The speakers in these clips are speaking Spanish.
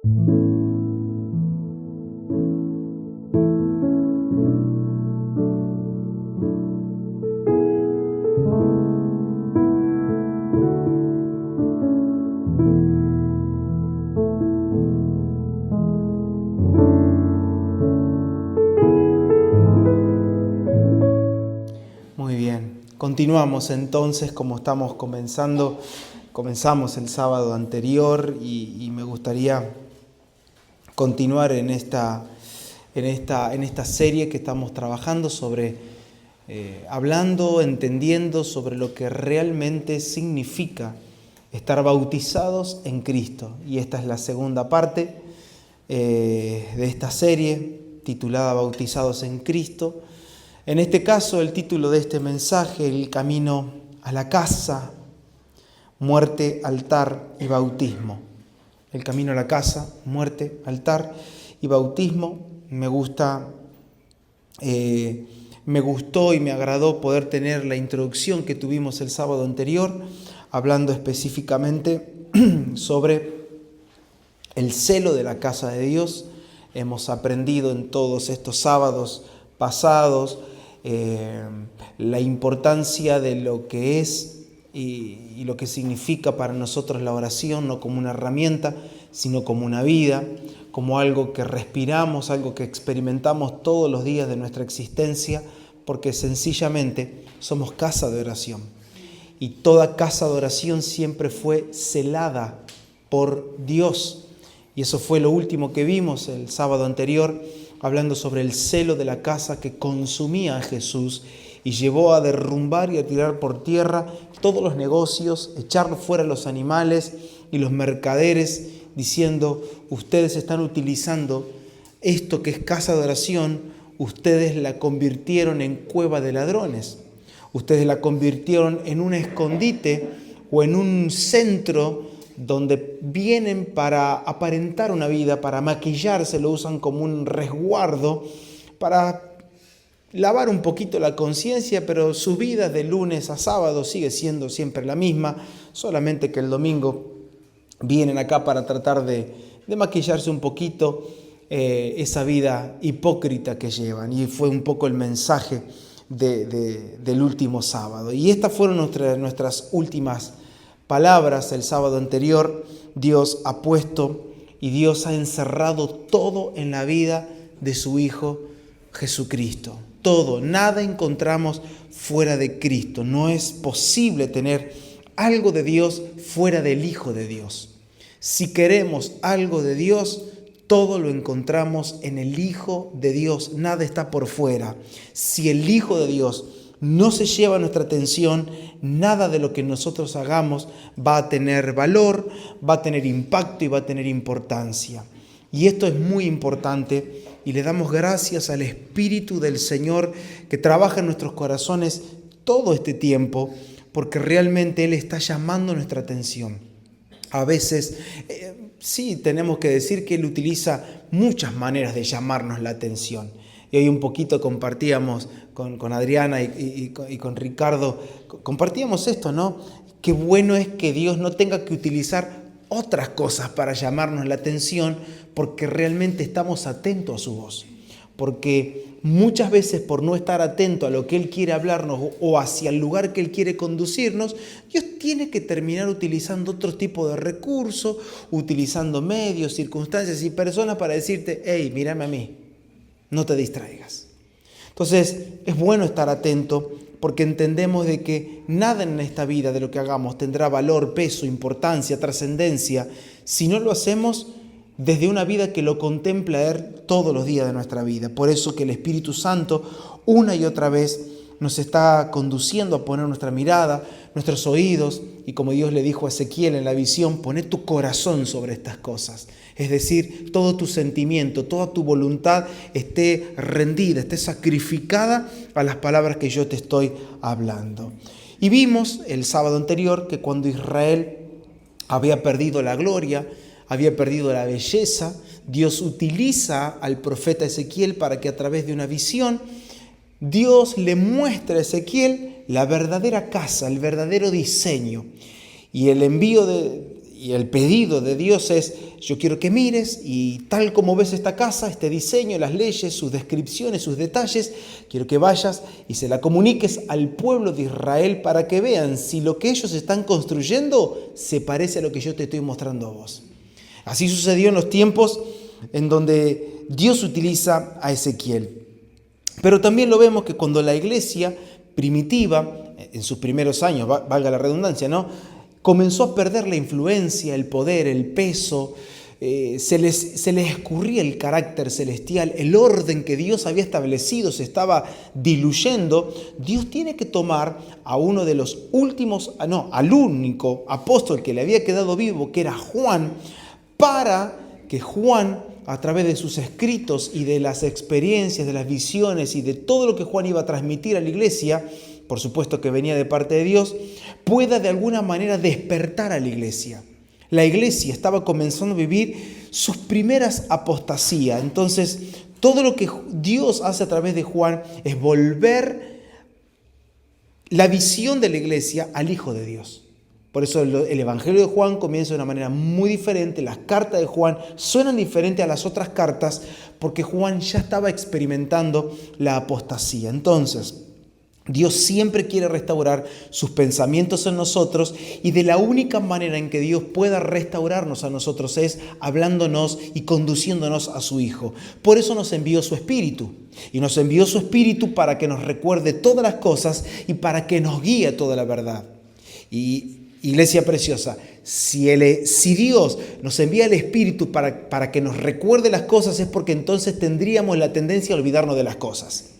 Muy bien, continuamos entonces como comenzamos el sábado anterior y me gustaría continuar en esta serie que estamos trabajando sobre, hablando, entendiendo sobre lo que realmente significa estar bautizados en Cristo. Y esta es la segunda parte de esta serie titulada Bautizados en Cristo. En este caso, el título de este mensaje, el camino a la casa, muerte, altar y bautismo. El camino a la casa, muerte, altar y bautismo. Me gustó y me agradó poder tener la introducción que tuvimos el sábado anterior, hablando específicamente sobre el celo de la casa de Dios. Hemos aprendido en todos estos sábados pasados la importancia de lo que es y lo que significa para nosotros la oración, no como una herramienta, sino como una vida, como algo que respiramos, algo que experimentamos todos los días de nuestra existencia, porque sencillamente somos casa de oración. Y toda casa de oración siempre fue celada por Dios. Y eso fue lo último que vimos el sábado anterior, hablando sobre el celo de la casa que consumía a Jesús y llevó a derrumbar y a tirar por tierra todos los negocios, echar fuera los animales y los mercaderes, diciendo: ustedes están utilizando esto que es casa de oración, ustedes la convirtieron en cueva de ladrones, ustedes la convirtieron en un escondite o en un centro donde vienen para aparentar una vida, para maquillarse, lo usan como un resguardo, para lavar un poquito la conciencia, pero su vida de lunes a sábado sigue siendo siempre la misma, solamente que el domingo vienen acá para tratar de maquillarse un poquito esa vida hipócrita que llevan. Y fue un poco el mensaje del último sábado. Y estas fueron nuestras últimas palabras. El sábado anterior Dios ha puesto y Dios ha encerrado todo en la vida de su Hijo Jesucristo. Todo, nada encontramos fuera de Cristo. No es posible tener algo de Dios fuera del Hijo de Dios. Si queremos algo de Dios, todo lo encontramos en el Hijo de Dios. Nada está por fuera. Si el Hijo de Dios no se lleva nuestra atención, nada de lo que nosotros hagamos va a tener valor, va a tener impacto y va a tener importancia. Y esto es muy importante y le damos gracias al Espíritu del Señor que trabaja en nuestros corazones todo este tiempo, porque realmente Él está llamando nuestra atención. A veces sí tenemos que decir que Él utiliza muchas maneras de llamarnos la atención. Y hoy un poquito compartíamos con Adriana y con Ricardo, compartíamos esto, ¿no? Qué bueno es que Dios no tenga que utilizar otras cosas para llamarnos la atención, porque realmente estamos atentos a su voz. Porque muchas veces por no estar atento a lo que Él quiere hablarnos o hacia el lugar que Él quiere conducirnos, Dios tiene que terminar utilizando otro tipo de recursos, utilizando medios, circunstancias y personas para decirte: hey, mírame a mí. No te distraigas. Entonces, es bueno estar atento porque entendemos de que nada en esta vida de lo que hagamos tendrá valor, peso, importancia, trascendencia si no lo hacemos desde una vida que lo contempla a Él todos los días de nuestra vida. Por eso que el Espíritu Santo una y otra vez nos está conduciendo a poner nuestra mirada, nuestros oídos, y como Dios le dijo a Ezequiel en la visión: poné tu corazón sobre estas cosas. Es decir, todo tu sentimiento, toda tu voluntad esté rendida, esté sacrificada a las palabras que yo te estoy hablando. Y vimos el sábado anterior que cuando Israel había perdido la gloria, había perdido la belleza, Dios utiliza al profeta Ezequiel para que a través de una visión Dios le muestra a Ezequiel la verdadera casa, el verdadero diseño. Y el envío y el pedido de Dios es: yo quiero que mires y tal como ves esta casa, este diseño, las leyes, sus descripciones, sus detalles, quiero que vayas y se la comuniques al pueblo de Israel para que vean si lo que ellos están construyendo se parece a lo que yo te estoy mostrando a vos. Así sucedió en los tiempos en donde Dios utiliza a Ezequiel. Pero también lo vemos que cuando la iglesia primitiva, en sus primeros años, valga la redundancia, ¿no?, comenzó a perder la influencia, el poder, el peso, se les escurría el carácter celestial, el orden que Dios había establecido se estaba diluyendo. Dios tiene que tomar a uno de los últimos, al único apóstol que le había quedado vivo, que era Juan, para que Juan, a través de sus escritos y de las experiencias, de las visiones y de todo lo que Juan iba a transmitir a la iglesia, por supuesto que venía de parte de Dios, pueda de alguna manera despertar a la iglesia. La iglesia estaba comenzando a vivir sus primeras apostasías. Entonces, todo lo que Dios hace a través de Juan es volver la visión de la iglesia al Hijo de Dios. Por eso el Evangelio de Juan comienza de una manera muy diferente. Las cartas de Juan suenan diferentes a las otras cartas porque Juan ya estaba experimentando la apostasía. Entonces, Dios siempre quiere restaurar sus pensamientos en nosotros y de la única manera en que Dios pueda restaurarnos a nosotros es hablándonos y conduciéndonos a su Hijo. Por eso nos envió su Espíritu. Y nos envió su Espíritu para que nos recuerde todas las cosas y para que nos guíe a toda la verdad. Y iglesia preciosa, si Dios nos envía el Espíritu para que nos recuerde las cosas es porque entonces tendríamos la tendencia a olvidarnos de las cosas.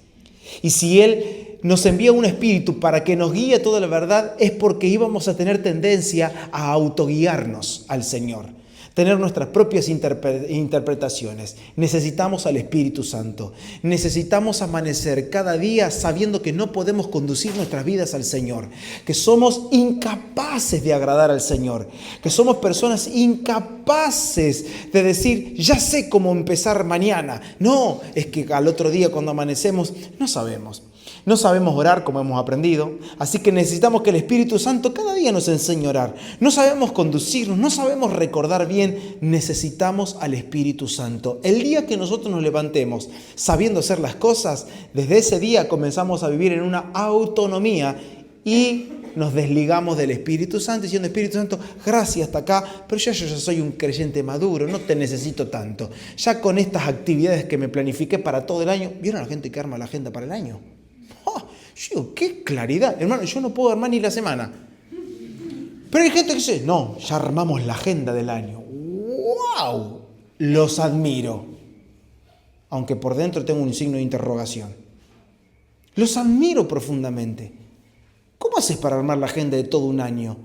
Y si Él nos envía un Espíritu para que nos guíe a toda la verdad es porque íbamos a tener tendencia a autoguiarnos al Señor, tener nuestras propias interpretaciones. Necesitamos al Espíritu Santo. Necesitamos amanecer cada día sabiendo que no podemos conducir nuestras vidas al Señor, que somos incapaces de agradar al Señor, que somos personas incapaces de decir, ya sé cómo empezar mañana. No, es que al otro día cuando amanecemos no sabemos. No sabemos orar como hemos aprendido, así que necesitamos que el Espíritu Santo cada día nos enseñe a orar. No sabemos conducirnos, no sabemos recordar bien, necesitamos al Espíritu Santo. El día que nosotros nos levantemos sabiendo hacer las cosas, desde ese día comenzamos a vivir en una autonomía y nos desligamos del Espíritu Santo diciendo, Espíritu Santo, gracias hasta acá, pero yo ya soy un creyente maduro, no te necesito tanto. Ya con estas actividades que me planifiqué para todo el año, ¿vieron a la gente que arma la agenda para el año? Yo digo, qué claridad, hermano, yo no puedo armar ni la semana. Pero hay gente que dice, no, ya armamos la agenda del año. ¡Wow! Los admiro. Aunque por dentro tengo un signo de interrogación. Los admiro profundamente. ¿Cómo haces para armar la agenda de todo un año?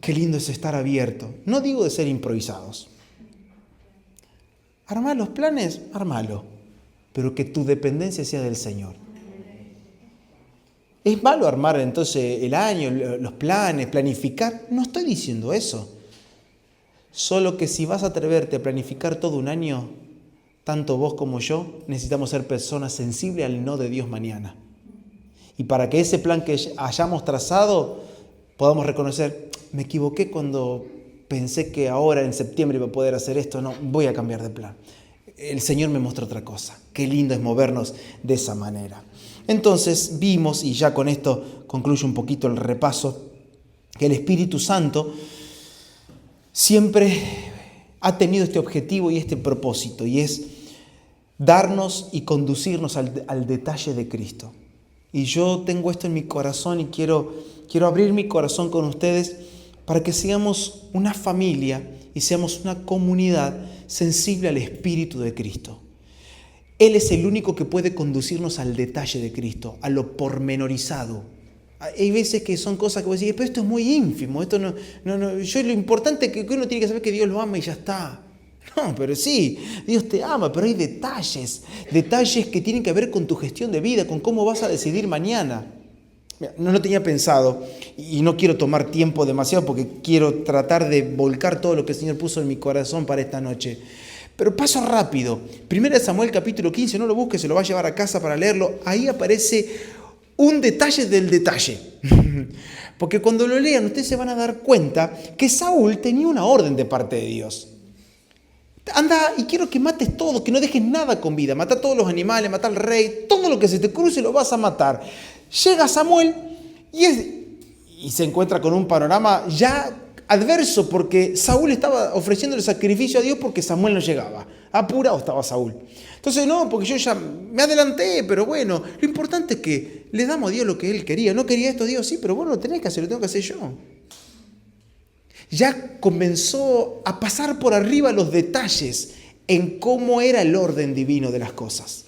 Qué lindo es estar abierto. No digo de ser improvisados. Armar los planes, armalo. Pero que tu dependencia sea del Señor. ¿Es malo armar entonces el año, los planes, planificar? No estoy diciendo eso. Solo que si vas a atreverte a planificar todo un año, tanto vos como yo necesitamos ser personas sensibles al no de Dios mañana. Y para que ese plan que hayamos trazado podamos reconocer, me equivoqué cuando pensé que ahora en septiembre iba a poder hacer esto, no, voy a cambiar de plan. El Señor me mostró otra cosa. Qué lindo es movernos de esa manera. Entonces vimos, y ya con esto concluyo un poquito el repaso, que el Espíritu Santo siempre ha tenido este objetivo y este propósito, y es darnos y conducirnos al detalle de Cristo. Y yo tengo esto en mi corazón y quiero abrir mi corazón con ustedes para que seamos una familia y seamos una comunidad sensible al Espíritu de Cristo. Él es el único que puede conducirnos al detalle de Cristo, a lo pormenorizado. Hay veces que son cosas que vos decís, pero esto es muy ínfimo, esto no. Yo lo importante es que uno tiene que saber que Dios lo ama y ya está. No, pero sí, Dios te ama, pero hay detalles que tienen que ver con tu gestión de vida, con cómo vas a decidir mañana. No lo tenía pensado y no quiero tomar tiempo demasiado porque quiero tratar de volcar todo lo que el Señor puso en mi corazón para esta noche. Pero paso rápido. 1 Samuel capítulo 15, no lo busques, se lo va a llevar a casa para leerlo. Ahí aparece un detalle del detalle. Porque cuando lo lean, ustedes se van a dar cuenta que Saúl tenía una orden de parte de Dios. Anda y quiero que mates todo, que no dejes nada con vida. Mata a todos los animales, mata al rey, todo lo que se te cruce lo vas a matar. Llega Samuel y se encuentra con un panorama ya adverso, porque Saúl estaba ofreciendo el sacrificio a Dios porque Samuel no llegaba. Apurado estaba Saúl. Entonces, no, porque yo ya me adelanté, pero bueno, lo importante es que le damos a Dios lo que Él quería. No quería esto, Dios, sí, pero vos lo tenés que hacer, lo tengo que hacer yo. Ya comenzó a pasar por arriba los detalles en cómo era el orden divino de las cosas.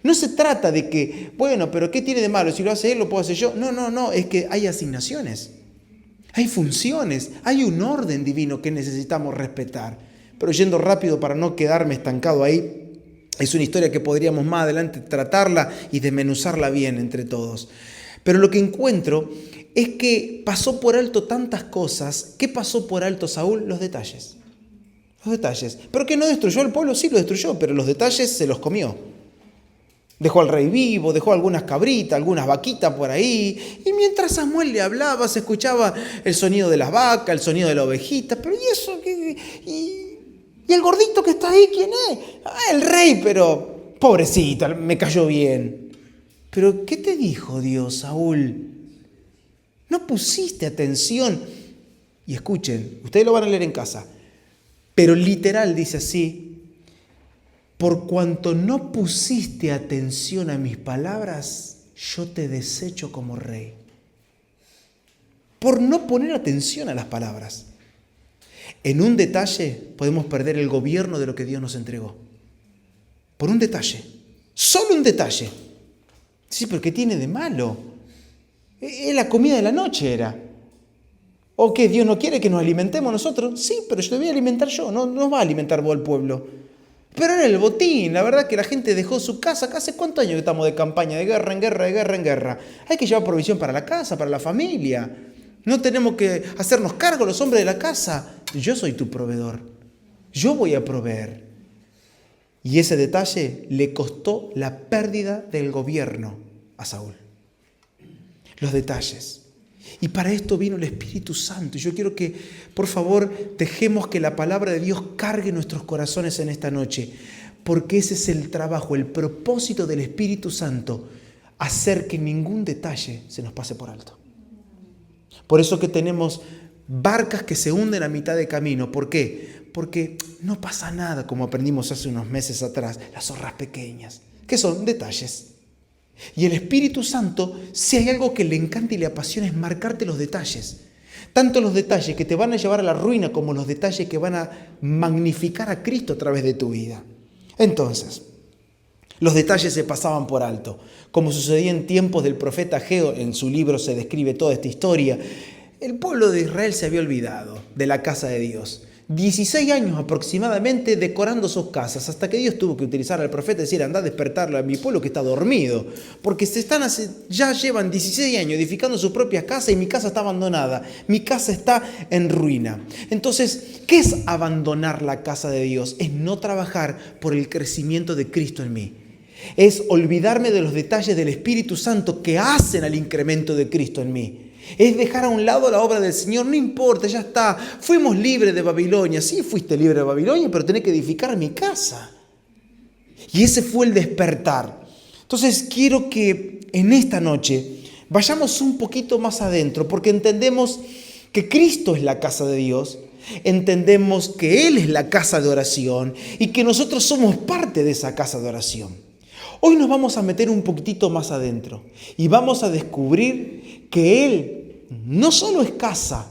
No se trata de que, bueno, pero ¿qué tiene de malo? Si lo hace él, lo puedo hacer yo. No, es que hay asignaciones, hay funciones, hay un orden divino que necesitamos respetar. Pero yendo rápido para no quedarme estancado ahí, es una historia que podríamos más adelante tratarla y desmenuzarla bien entre todos. Pero lo que encuentro es que pasó por alto tantas cosas. ¿Qué pasó por alto Saúl? Los detalles. Los detalles. ¿Pero que no destruyó al pueblo? Sí, lo destruyó, pero los detalles se los comió. Dejó al rey vivo, dejó algunas cabritas, algunas vaquitas por ahí. Y mientras Samuel le hablaba, se escuchaba el sonido de las vacas, el sonido de la ovejita. Pero ¿y eso? ¿Y el gordito que está ahí quién es? El rey, pero pobrecita, me cayó bien. Pero ¿qué te dijo Dios, Saúl? No pusiste atención. Y escuchen, ustedes lo van a leer en casa, pero literal dice así: por cuanto no pusiste atención a mis palabras, yo te desecho como rey. Por no poner atención a las palabras. En un detalle podemos perder el gobierno de lo que Dios nos entregó. Por un detalle. Solo un detalle. Sí, pero ¿qué tiene de malo? Es la comida de la noche era. ¿O qué? ¿Dios no quiere que nos alimentemos nosotros? Sí, pero yo te voy a alimentar yo, no nos va a alimentar vos el pueblo. Pero era el botín, la verdad que la gente dejó su casa. ¿Acá hace cuántos años que estamos de campaña, de guerra en guerra, de guerra en guerra? Hay que llevar provisión para la casa, para la familia. No tenemos que hacernos cargo los hombres de la casa. Yo soy tu proveedor. Yo voy a proveer. Y ese detalle le costó la pérdida del gobierno a Saúl. Los detalles. Y para esto vino el Espíritu Santo. Y yo quiero que, por favor, dejemos que la palabra de Dios cargue nuestros corazones en esta noche. Porque ese es el trabajo, el propósito del Espíritu Santo. Hacer que ningún detalle se nos pase por alto. Por eso que tenemos barcas que se hunden a mitad de camino. ¿Por qué? Porque no pasa nada, como aprendimos hace unos meses atrás, las zorras pequeñas, que son detalles. Y el Espíritu Santo, si hay algo que le encanta y le apasiona, es marcarte los detalles. Tanto los detalles que te van a llevar a la ruina como los detalles que van a magnificar a Cristo a través de tu vida. Entonces, los detalles se pasaban por alto. Como sucedía en tiempos del profeta Ageo, en su libro se describe toda esta historia. El pueblo de Israel se había olvidado de la casa de Dios. 16 años aproximadamente decorando sus casas, hasta que Dios tuvo que utilizar al profeta y decir: anda a despertarle a mi pueblo que está dormido, porque ya llevan 16 años edificando sus propias casas y mi casa está abandonada, mi casa está en ruina. Entonces, ¿qué es abandonar la casa de Dios? Es no trabajar por el crecimiento de Cristo en mí. Es olvidarme de los detalles del Espíritu Santo que hacen al incremento de Cristo en mí. Es dejar a un lado la obra del Señor. No importa, ya está. Fuimos libres de Babilonia. Sí, fuiste libre de Babilonia, pero tenés que edificar mi casa. Y ese fue el despertar. Entonces quiero que en esta noche vayamos un poquito más adentro, porque entendemos que Cristo es la casa de Dios. Entendemos que Él es la casa de oración y que nosotros somos parte de esa casa de oración. Hoy nos vamos a meter un poquitito más adentro y vamos a descubrir que Él no solo es casa,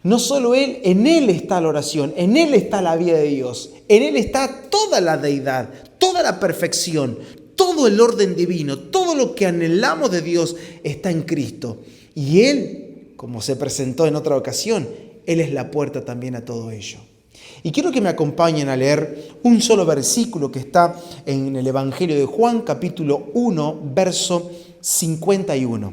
no solo Él, en Él está la oración, en Él está la vida de Dios, en Él está toda la deidad, toda la perfección, todo el orden divino, todo lo que anhelamos de Dios está en Cristo. Y Él, como se presentó en otra ocasión, Él es la puerta también a todo ello. Y quiero que me acompañen a leer un solo versículo que está en el Evangelio de Juan, capítulo 1, verso 51.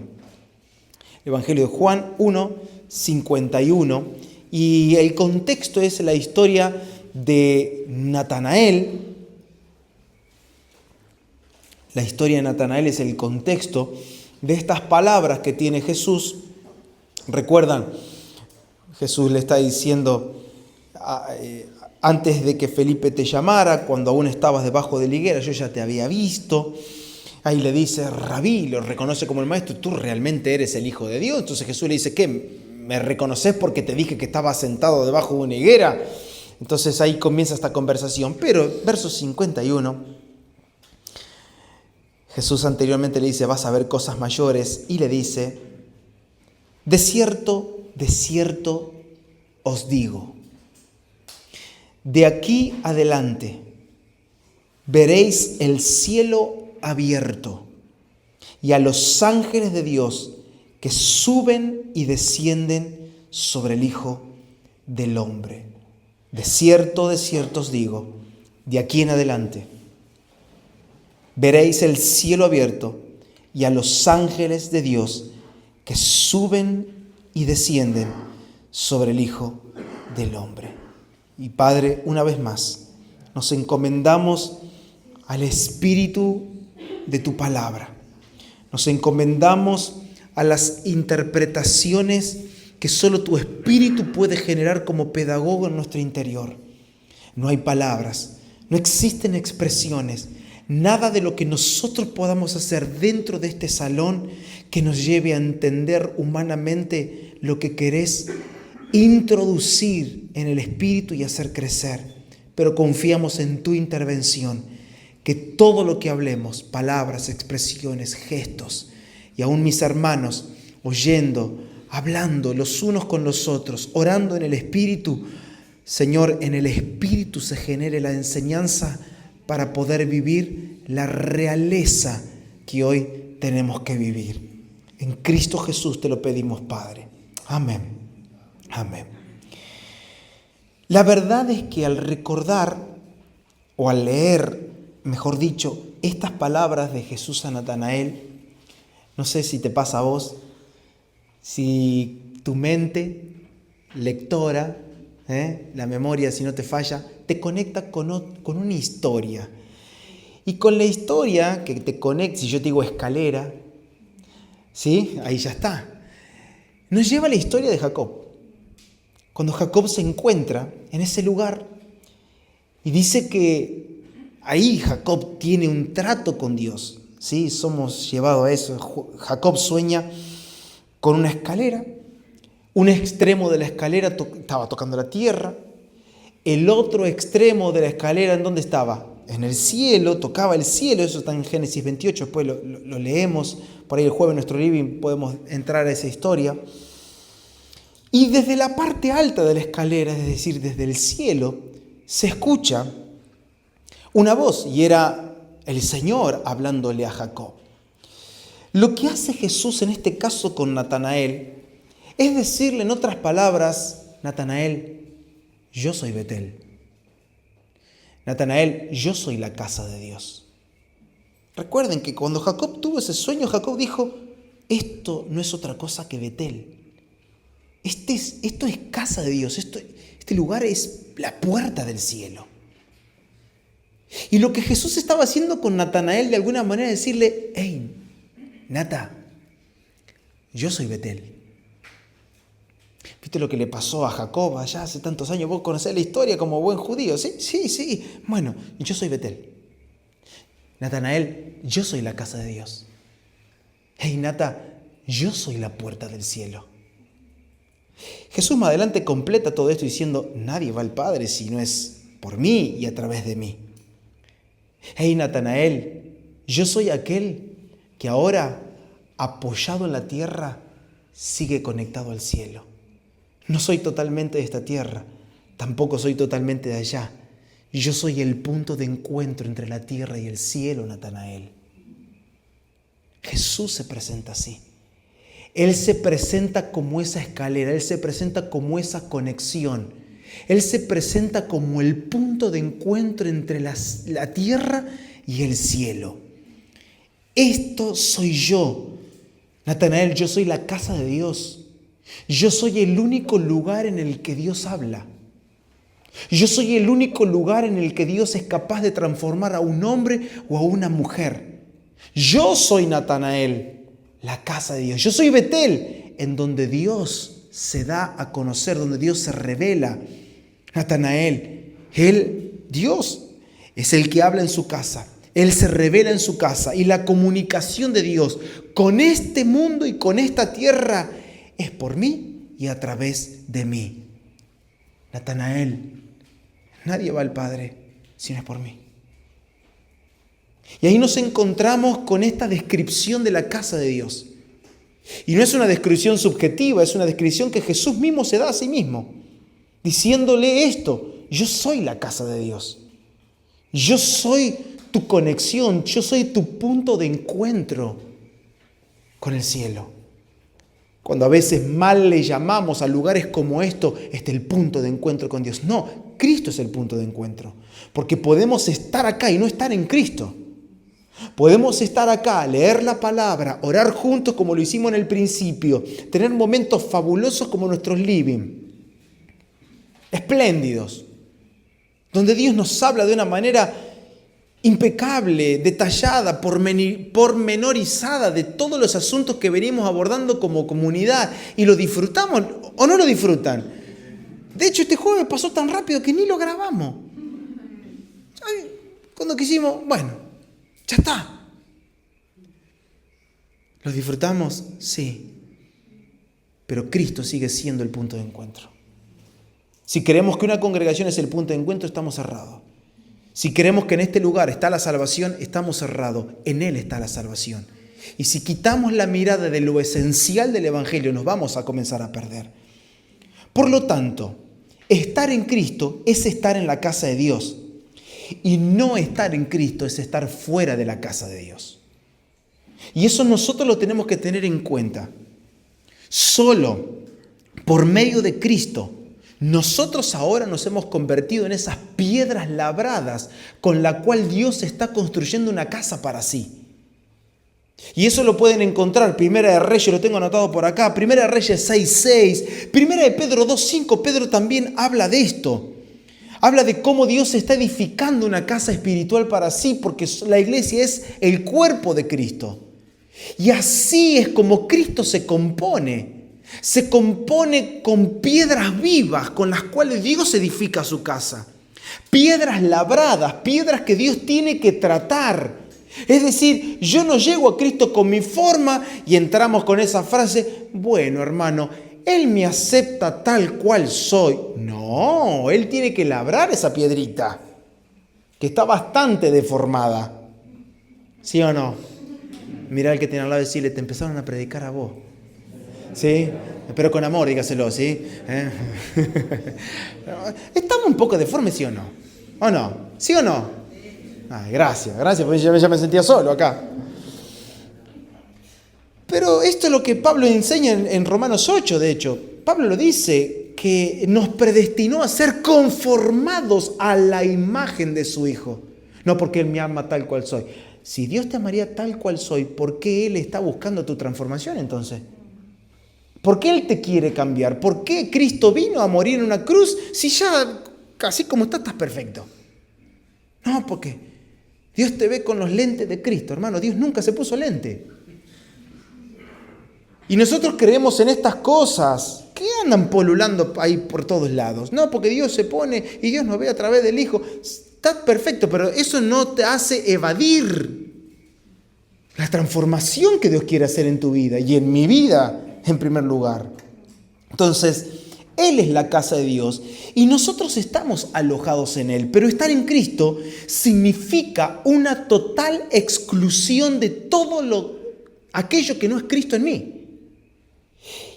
Evangelio de Juan 1, 51. Y el contexto es la historia de Natanael. La historia de Natanael es el contexto de estas palabras que tiene Jesús ¿Recuerdan? Jesús le está diciendo, antes de que Felipe te llamara, cuando aún estabas debajo de la higuera, yo ya te había visto. Ahí le dice, Rabí, lo reconoce como el maestro, tú realmente eres el Hijo de Dios. Entonces Jesús le dice, ¿qué? ¿Me reconoces porque te dije que estaba sentado debajo de una higuera? Entonces ahí comienza esta conversación. Pero verso 51, Jesús anteriormente le dice, vas a ver cosas mayores, y le dice, de cierto os digo, de aquí adelante veréis el cielo abierto y a los ángeles de Dios que suben y descienden sobre el Hijo del Hombre. De cierto os digo, de aquí en adelante veréis el cielo abierto y a los ángeles de Dios que suben y descienden sobre el Hijo del Hombre. Y Padre, una vez más, nos encomendamos al Espíritu de tu palabra. Nos encomendamos a las interpretaciones que solo tu Espíritu puede generar como pedagogo en nuestro interior. No hay palabras, no existen expresiones, nada de lo que nosotros podamos hacer dentro de este salón que nos lleve a entender humanamente lo que querés introducir en el Espíritu y hacer crecer. Pero confiamos en tu intervención, que todo lo que hablemos, palabras, expresiones, gestos, y aún mis hermanos oyendo, hablando los unos con los otros, orando en el Espíritu, Señor, en el Espíritu se genere la enseñanza para poder vivir la realeza que hoy tenemos que vivir. En Cristo Jesús te lo pedimos, Padre. Amén. Amén. La verdad es que al recordar o al leer, mejor dicho, estas palabras de Jesús a Natanael, no sé si te pasa a vos, si tu mente lectora, la memoria, si no te falla, te conecta con una historia. Y con la historia que te conecta, si yo te digo escalera, ¿sí? Ahí ya está. Nos lleva a la historia de Jacob. Cuando Jacob se encuentra en ese lugar y dice que ahí Jacob tiene un trato con Dios. ¿Sí? Somos llevados a eso. Jacob sueña con una escalera. Un extremo de la escalera estaba tocando la tierra. El otro extremo de la escalera, ¿en dónde estaba? En el cielo, tocaba el cielo. Eso está en Génesis 28, después lo leemos. Por ahí el jueves en nuestro living podemos entrar a esa historia. Y desde la parte alta de la escalera, es decir, desde el cielo, se escucha una voz, y era el Señor hablándole a Jacob. Lo que hace Jesús en este caso con Natanael es decirle en otras palabras, Natanael, yo soy Betel. Natanael, yo soy la casa de Dios. Recuerden que cuando Jacob tuvo ese sueño, Jacob dijo, esto no es otra cosa que Betel. Esto es casa de Dios, este lugar es la puerta del cielo. Y lo que Jesús estaba haciendo con Natanael de alguna manera es decirle, hey, Nata, yo soy Betel. ¿Viste lo que le pasó a Jacob allá hace tantos años? Vos conocés la historia como buen judío, ¿sí? Sí. Bueno, yo soy Betel. Natanael, yo soy la casa de Dios. Hey, Nata, yo soy la puerta del cielo. Jesús más adelante completa todo esto diciendo, nadie va al Padre si no es por mí y a través de mí. Hey, Natanael, yo soy aquel que ahora, apoyado en la tierra, sigue conectado al cielo. No soy totalmente de esta tierra, tampoco soy totalmente de allá. Yo soy el punto de encuentro entre la tierra y el cielo, Natanael. Jesús se presenta así. Él se presenta como esa escalera, Él se presenta como esa conexión. Él se presenta como el punto de encuentro entre la tierra y el cielo. Esto soy yo. Natanael, yo soy la casa de Dios. Yo soy el único lugar en el que Dios habla. Yo soy el único lugar en el que Dios es capaz de transformar a un hombre o a una mujer. Yo soy Natanael, la casa de Dios. Yo soy Betel, en donde Dios se da a conocer, donde Dios se revela. Natanael, Dios, es el que habla en su casa. Él se revela en su casa y la comunicación de Dios con este mundo y con esta tierra es por mí y a través de mí. Natanael, nadie va al Padre si no es por mí. Y ahí nos encontramos con esta descripción de la casa de Dios. Y no es una descripción subjetiva, es una descripción que Jesús mismo se da a sí mismo, diciéndole esto: yo soy la casa de Dios. Yo soy tu conexión, yo soy tu punto de encuentro con el cielo. Cuando a veces mal le llamamos a lugares como esto, este es el punto de encuentro con Dios. No, Cristo es el punto de encuentro. Porque podemos estar acá y no estar en Cristo. Podemos estar acá, leer la palabra, orar juntos como lo hicimos en el principio, tener momentos fabulosos como nuestros living, espléndidos, donde Dios nos habla de una manera impecable, detallada, pormenorizada de todos los asuntos que venimos abordando como comunidad. ¿Y lo disfrutamos o no lo disfrutan? De hecho, este jueves pasó tan rápido que ni lo grabamos. Cuando quisimos, bueno, ya está. ¿Lo disfrutamos? Sí. Pero Cristo sigue siendo el punto de encuentro. Si creemos que una congregación es el punto de encuentro, estamos cerrados. Si creemos que en este lugar está la salvación, estamos cerrados. En Él está la salvación. Y si quitamos la mirada de lo esencial del Evangelio, nos vamos a comenzar a perder. Por lo tanto, estar en Cristo es estar en la casa de Dios. Y no estar en Cristo es estar fuera de la casa de Dios. Y eso nosotros lo tenemos que tener en cuenta. Solo por medio de Cristo, nosotros ahora nos hemos convertido en esas piedras labradas con la cual Dios está construyendo una casa para sí. Y eso lo pueden encontrar, Primera de Reyes, lo tengo anotado por acá, Primera de Reyes 6:6, Primera de Pedro 2:5, Pedro también habla de esto. Habla de cómo Dios está edificando una casa espiritual para sí, porque la iglesia es el cuerpo de Cristo. Y así es como Cristo se compone. Se compone con piedras vivas con las cuales Dios edifica su casa. Piedras labradas, piedras que Dios tiene que tratar. Es decir, yo no llego a Cristo con mi forma y entramos con esa frase: bueno, hermano, Él me acepta tal cual soy. No, Él tiene que labrar esa piedrita, que está bastante deformada. ¿Sí o no? Mirá al que tiene al lado y decirle: te empezaron a predicar a vos. ¿Sí? Pero con amor, dígaselo, ¿sí? ¿Estamos un poco deformes, sí o no? ¿O no? ¿Sí o no? Ay, gracias, porque ya me sentía solo acá. Pero esto es lo que Pablo enseña en Romanos 8, de hecho. Pablo lo dice, que nos predestinó a ser conformados a la imagen de su Hijo. No porque Él me ama tal cual soy. Si Dios te amaría tal cual soy, ¿por qué Él está buscando tu transformación entonces? ¿Por qué Él te quiere cambiar? ¿Por qué Cristo vino a morir en una cruz si ya, así como estás perfecto? No, porque Dios te ve con los lentes de Cristo, hermano. Dios nunca se puso lente. Y nosotros creemos en estas cosas que andan polulando ahí por todos lados. No, porque Dios se pone y Dios nos ve a través del Hijo. Está perfecto, pero eso no te hace evadir la transformación que Dios quiere hacer en tu vida y en mi vida en primer lugar. Entonces, Él es la casa de Dios y nosotros estamos alojados en Él. Pero estar en Cristo significa una total exclusión de todo aquello que no es Cristo en mí.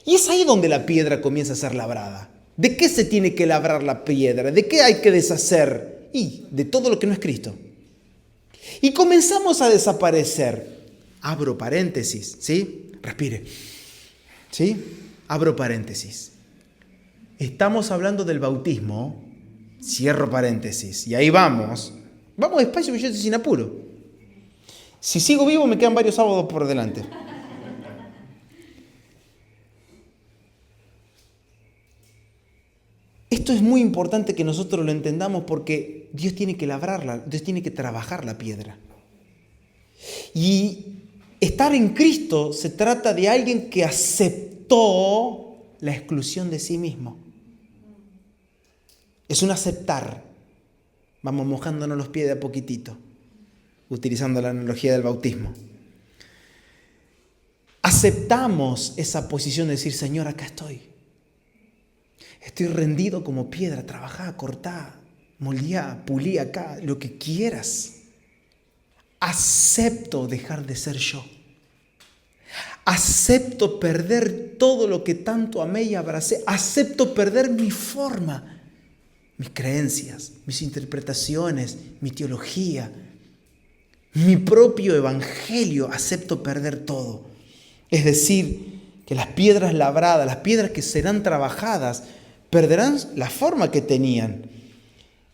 Y es ahí donde la piedra comienza a ser labrada. ¿De qué se tiene que labrar la piedra? ¿De qué hay que deshacer? Y de todo lo que no es Cristo. Y comenzamos a desaparecer. Abro paréntesis, ¿sí? Respire. ¿Sí? Abro paréntesis. Estamos hablando del bautismo. Cierro paréntesis. Y ahí vamos. Vamos despacio, porque yo estoy sin apuro. Si sigo vivo, me quedan varios sábados por delante. Esto es muy importante que nosotros lo entendamos porque Dios tiene que labrarla, Dios tiene que trabajar la piedra. Y estar en Cristo se trata de alguien que aceptó aceptó la exclusión de sí mismo. Es un aceptar. Vamos mojándonos los pies de a poquitito, utilizando la analogía del bautismo. Aceptamos esa posición de decir, Señor, acá estoy. Estoy rendido como piedra, trabajá, cortá, moldá, pulí acá, lo que quieras. Acepto dejar de ser yo. Acepto perder todo lo que tanto amé y abracé. Acepto perder mi forma, mis creencias, mis interpretaciones, mi teología, mi propio evangelio. Acepto perder todo. Es decir, que las piedras labradas, las piedras que serán trabajadas, perderán la forma que tenían.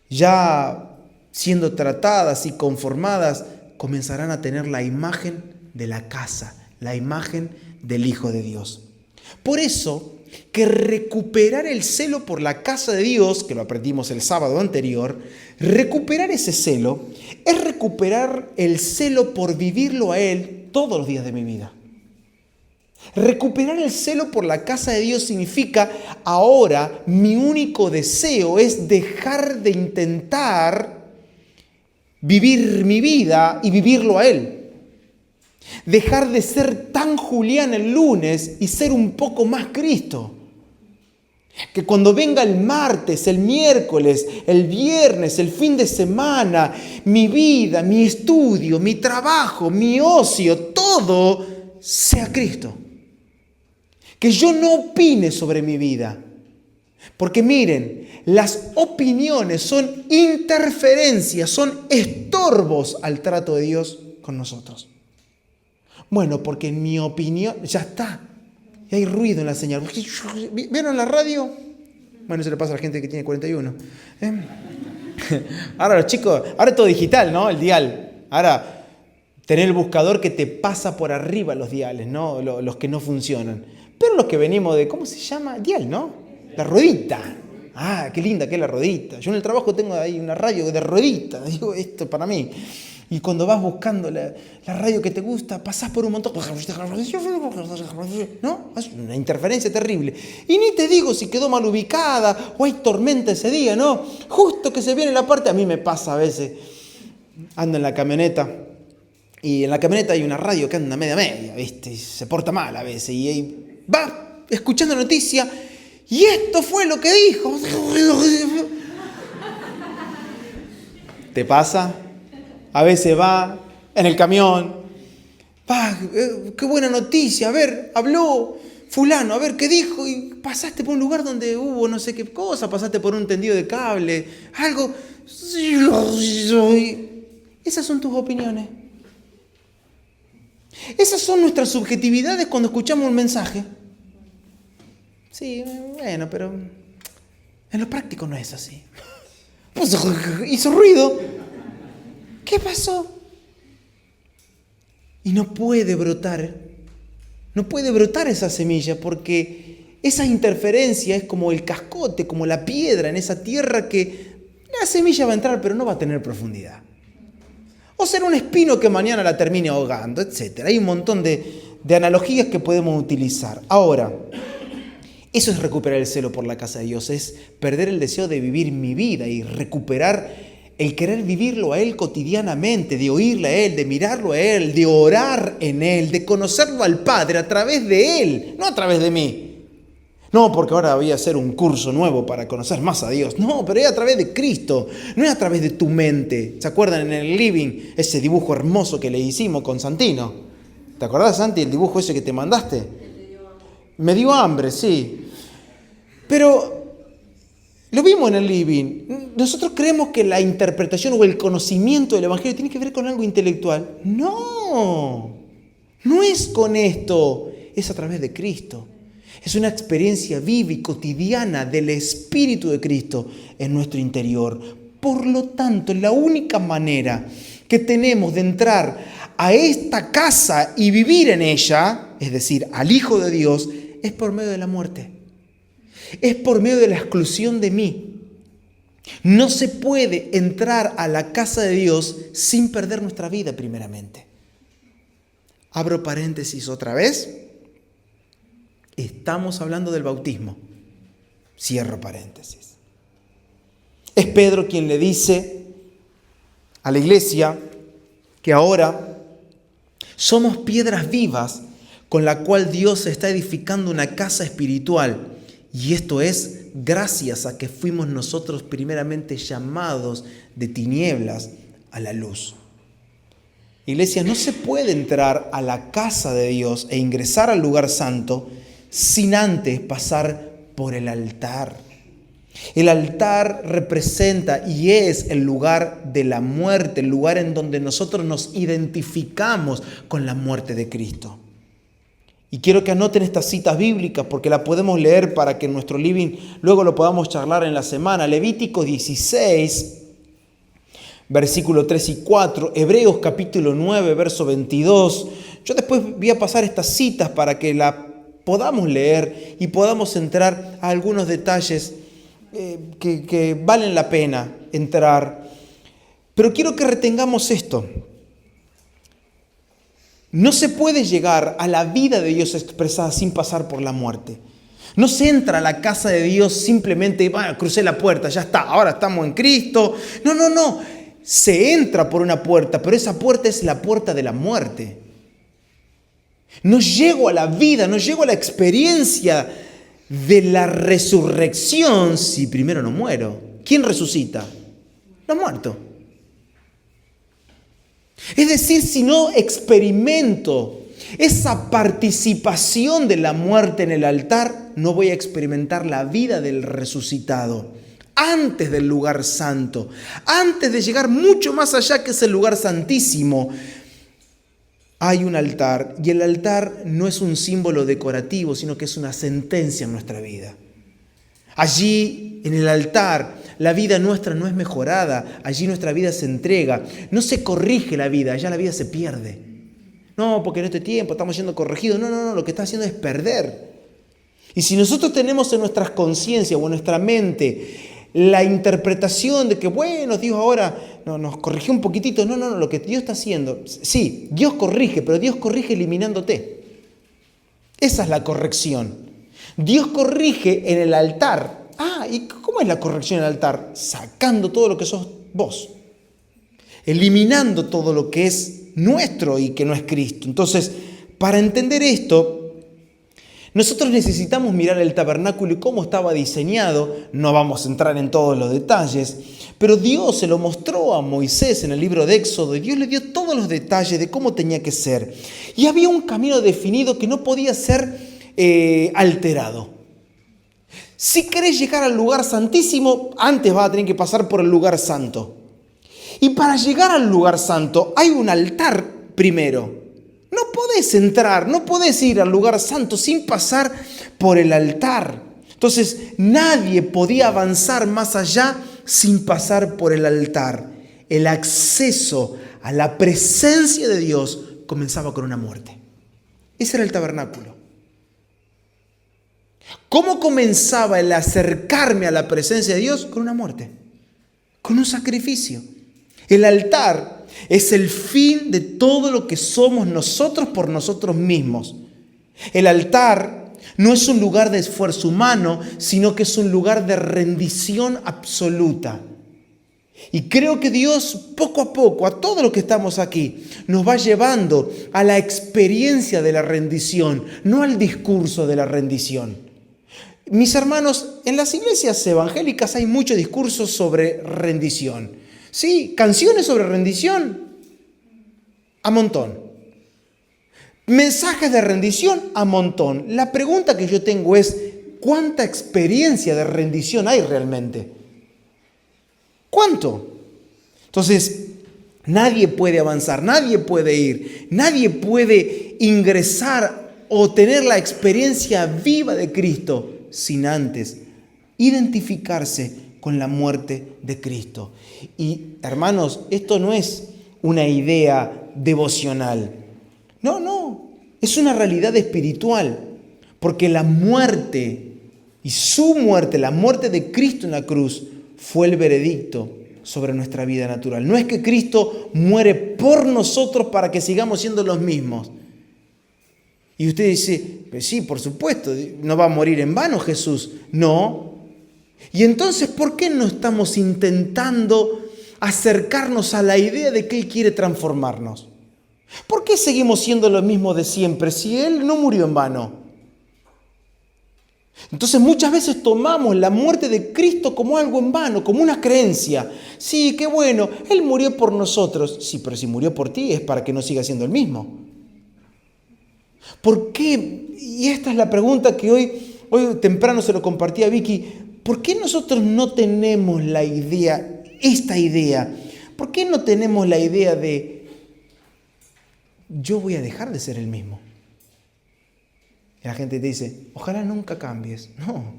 Ya siendo tratadas y conformadas, comenzarán a tener la imagen de la casa, la imagen del Hijo de Dios. Por eso, que recuperar el celo por la casa de Dios, que lo aprendimos el sábado anterior, recuperar ese celo es recuperar el celo por vivirlo a Él todos los días de mi vida. Recuperar el celo por la casa de Dios significa, ahora mi único deseo es dejar de intentar vivir mi vida y vivirlo a Él. Dejar de ser tan Julián el lunes y ser un poco más Cristo. Que cuando venga el martes, el miércoles, el viernes, el fin de semana, mi vida, mi estudio, mi trabajo, mi ocio, todo sea Cristo. Que yo no opine sobre mi vida. Porque miren, las opiniones son interferencias, son estorbos al trato de Dios con nosotros. Bueno, porque en mi opinión, ya está. Y hay ruido en la señal. ¿Vieron la radio? Bueno, eso le pasa a la gente que tiene 41. Ahora los chicos, ahora es todo digital, ¿no? El dial. Ahora, tener el buscador que te pasa por arriba los diales, ¿no? Los que no funcionan. Pero los que venimos de, ¿cómo se llama? Dial, ¿no? La ruedita. Ah, qué linda que es la ruedita. Yo en el trabajo tengo ahí una radio de ruedita. Digo, esto para mí. Y cuando vas buscando la radio que te gusta, pasás por un montón. ¿No? Es una interferencia terrible. Y ni te digo si quedó mal ubicada o hay tormenta ese día, ¿no? Justo que se viene la parte, a mí me pasa a veces. Ando en la camioneta. Y en la camioneta hay una radio que anda media, ¿viste? Y se porta mal a veces. Y ahí va escuchando noticia. Y esto fue lo que dijo. ¿Te pasa? A veces va en el camión. Va, qué buena noticia. A ver, habló fulano. A ver, ¿qué dijo? Y pasaste por un lugar donde hubo no sé qué cosa. Pasaste por un tendido de cable. Algo. Esas son tus opiniones. Esas son nuestras subjetividades cuando escuchamos un mensaje. Sí, bueno, pero en lo práctico no es así. Pues hizo ruido. ¿Qué pasó? Y no puede brotar esa semilla porque esa interferencia es como el cascote, como la piedra en esa tierra que la semilla va a entrar pero no va a tener profundidad. O será un espino que mañana la termine ahogando, etc. Hay un montón de analogías que podemos utilizar. Ahora, eso es recuperar el celo por la casa de Dios, es perder el deseo de vivir mi vida y recuperar el querer vivirlo a Él cotidianamente, de oírle a Él, de mirarlo a Él, de orar en Él, de conocerlo al Padre a través de Él, no a través de mí. No, porque ahora voy a hacer un curso nuevo para conocer más a Dios. No, pero es a través de Cristo, no es a través de tu mente. ¿Se acuerdan en el living ese dibujo hermoso que le hicimos con Santino? ¿Te acordás, Santi, el dibujo ese que te mandaste? Me dio hambre, sí. Pero lo vimos en el living. Nosotros creemos que la interpretación o el conocimiento del Evangelio tiene que ver con algo intelectual. No, no es con esto. Es a través de Cristo. Es una experiencia viva y cotidiana del Espíritu de Cristo en nuestro interior. Por lo tanto, la única manera que tenemos de entrar a esta casa y vivir en ella, es decir, al Hijo de Dios, es por medio de la muerte. Es por medio de la exclusión de mí. No se puede entrar a la casa de Dios sin perder nuestra vida primeramente. Abro paréntesis otra vez. estamos hablando del bautismo. Cierro paréntesis. Es Pedro quien le dice a la iglesia que ahora somos piedras vivas con la cual Dios está edificando una casa espiritual. Y esto es gracias a que fuimos nosotros primeramente llamados de tinieblas a la luz. Iglesia, no se puede entrar a la casa de Dios e ingresar al lugar santo sin antes pasar por el altar. El altar representa y es el lugar de la muerte, el lugar en donde nosotros nos identificamos con la muerte de Cristo. Y quiero que anoten estas citas bíblicas porque las podemos leer para que en nuestro living luego lo podamos charlar en la semana. Levítico 16, versículo 3 y 4. Hebreos capítulo 9, verso 22. Yo después voy a pasar estas citas para que las podamos leer y podamos entrar a algunos detalles que valen la pena entrar. Pero quiero que retengamos esto. No se puede llegar a la vida de Dios expresada sin pasar por la muerte. No se entra a la casa de Dios simplemente, crucé la puerta, ya está, ahora estamos en Cristo. No. Se entra por una puerta, pero esa puerta es la puerta de la muerte. No llego a la vida, no llego a la experiencia de la resurrección si primero no muero. ¿Quién resucita? Los muertos. Es decir, si no experimento esa participación de la muerte en el altar, no voy a experimentar la vida del resucitado. Antes del lugar santo, antes de llegar mucho más allá que es el lugar santísimo, hay un altar, y el altar no es un símbolo decorativo, sino que es una sentencia en nuestra vida. Allí, en el altar, la vida nuestra no es mejorada, allí nuestra vida se entrega, no se corrige la vida, allá la vida se pierde. No, porque en este tiempo estamos siendo corregidos, no, lo que está haciendo es perder. Y si nosotros tenemos en nuestras conciencias o en nuestra mente la interpretación de que, bueno, Dios ahora nos corrigió un poquitito, no, lo que Dios está haciendo, sí, Dios corrige, pero Dios corrige eliminándote. Esa es la corrección. Dios corrige en el altar. ¿Y cómo es la corrección en el altar? Sacando todo lo que sos vos. Eliminando todo lo que es nuestro y que no es Cristo. Entonces, para entender esto, nosotros necesitamos mirar el tabernáculo y cómo estaba diseñado. No vamos a entrar en todos los detalles, pero Dios se lo mostró a Moisés en el libro de Éxodo y Dios le dio todos los detalles de cómo tenía que ser. Y había un camino definido que no podía ser alterado. Si querés llegar al lugar santísimo, antes vas a tener que pasar por el lugar santo. Y para llegar al lugar santo hay un altar primero. No podés entrar, no podés ir al lugar santo sin pasar por el altar. Entonces nadie podía avanzar más allá sin pasar por el altar. El acceso a la presencia de Dios comenzaba con una muerte. Ese era el tabernáculo. ¿Cómo comenzaba el acercarme a la presencia de Dios? Con una muerte, con un sacrificio. El altar es el fin de todo lo que somos nosotros por nosotros mismos. El altar no es un lugar de esfuerzo humano, sino que es un lugar de rendición absoluta. Y creo que Dios poco a poco, a todos los que estamos aquí, nos va llevando a la experiencia de la rendición, no al discurso de la rendición. Mis hermanos, en las iglesias evangélicas hay mucho discurso sobre rendición. Sí, canciones sobre rendición, a montón. Mensajes de rendición, a montón. La pregunta que yo tengo es, ¿cuánta experiencia de rendición hay realmente? ¿Cuánto? Entonces, nadie puede avanzar, nadie puede ir, nadie puede ingresar o tener la experiencia viva de Cristo sin antes identificarse con la muerte de Cristo. Y hermanos, esto no es una idea devocional. No, es una realidad espiritual, porque la muerte y su muerte, la muerte de Cristo en la cruz, fue el veredicto sobre nuestra vida natural. No es que Cristo muere por nosotros para que sigamos siendo los mismos. Y usted dice, pues sí, por supuesto, no va a morir en vano Jesús. No. Y entonces, ¿por qué no estamos intentando acercarnos a la idea de que Él quiere transformarnos? ¿Por qué seguimos siendo lo mismo de siempre si Él no murió en vano? Entonces muchas veces tomamos la muerte de Cristo como algo en vano, como una creencia. Sí, qué bueno, Él murió por nosotros. Sí, pero si murió por ti es para que no siga siendo el mismo. ¿Por qué? Y esta es la pregunta que hoy temprano se lo compartí a Vicky. ¿Por qué nosotros no tenemos la idea, esta idea? ¿Por qué no tenemos la idea de yo voy a dejar de ser el mismo? Y la gente te dice, ojalá nunca cambies. No,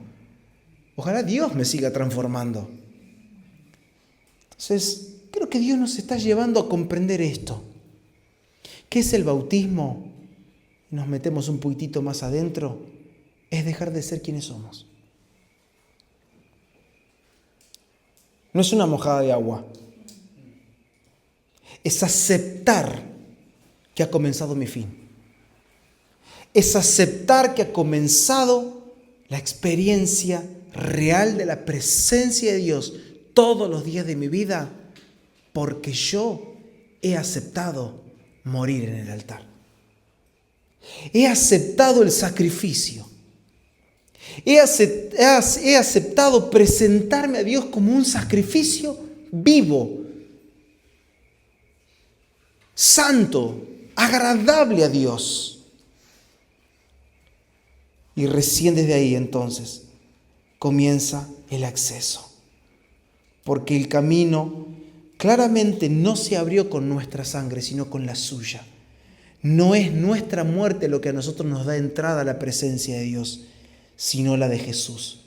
ojalá Dios me siga transformando. Entonces, creo que Dios nos está llevando a comprender esto. ¿Qué es el bautismo? Nos metemos un poquitito más adentro. Es dejar de ser quienes somos. No es una mojada de agua. Es aceptar que ha comenzado mi fin. Es aceptar que ha comenzado la experiencia real de la presencia de Dios todos los días de mi vida, porque yo he aceptado morir en el altar. He aceptado el sacrificio. He aceptado presentarme a Dios como un sacrificio vivo, santo, agradable a Dios. Y recién desde ahí entonces comienza el acceso. Porque el camino claramente no se abrió con nuestra sangre, sino con la suya. No es nuestra muerte lo que a nosotros nos da entrada a la presencia de Dios, sino la de Jesús.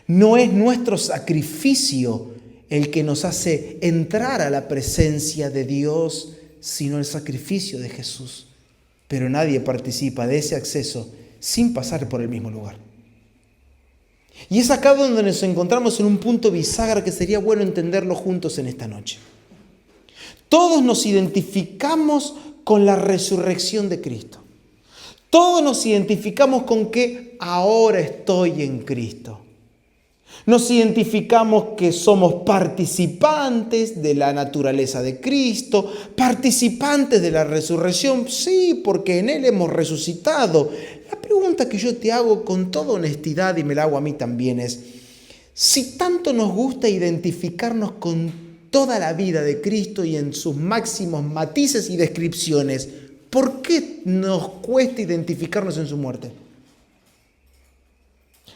No es nuestro sacrificio el que nos hace entrar a la presencia de Dios, sino el sacrificio de Jesús. Pero nadie participa de ese acceso sin pasar por el mismo lugar. Y es acá donde nos encontramos en un punto bisagra que sería bueno entenderlo juntos en esta noche. Todos nos identificamos con la resurrección de Cristo. Todos nos identificamos con que ahora estoy en Cristo. Nos identificamos que somos participantes de la naturaleza de Cristo, participantes de la resurrección, sí, porque en Él hemos resucitado. La pregunta que yo te hago con toda honestidad, y me la hago a mí también, es, si tanto nos gusta identificarnos con toda la vida de Cristo y en sus máximos matices y descripciones, ¿por qué nos cuesta identificarnos en su muerte?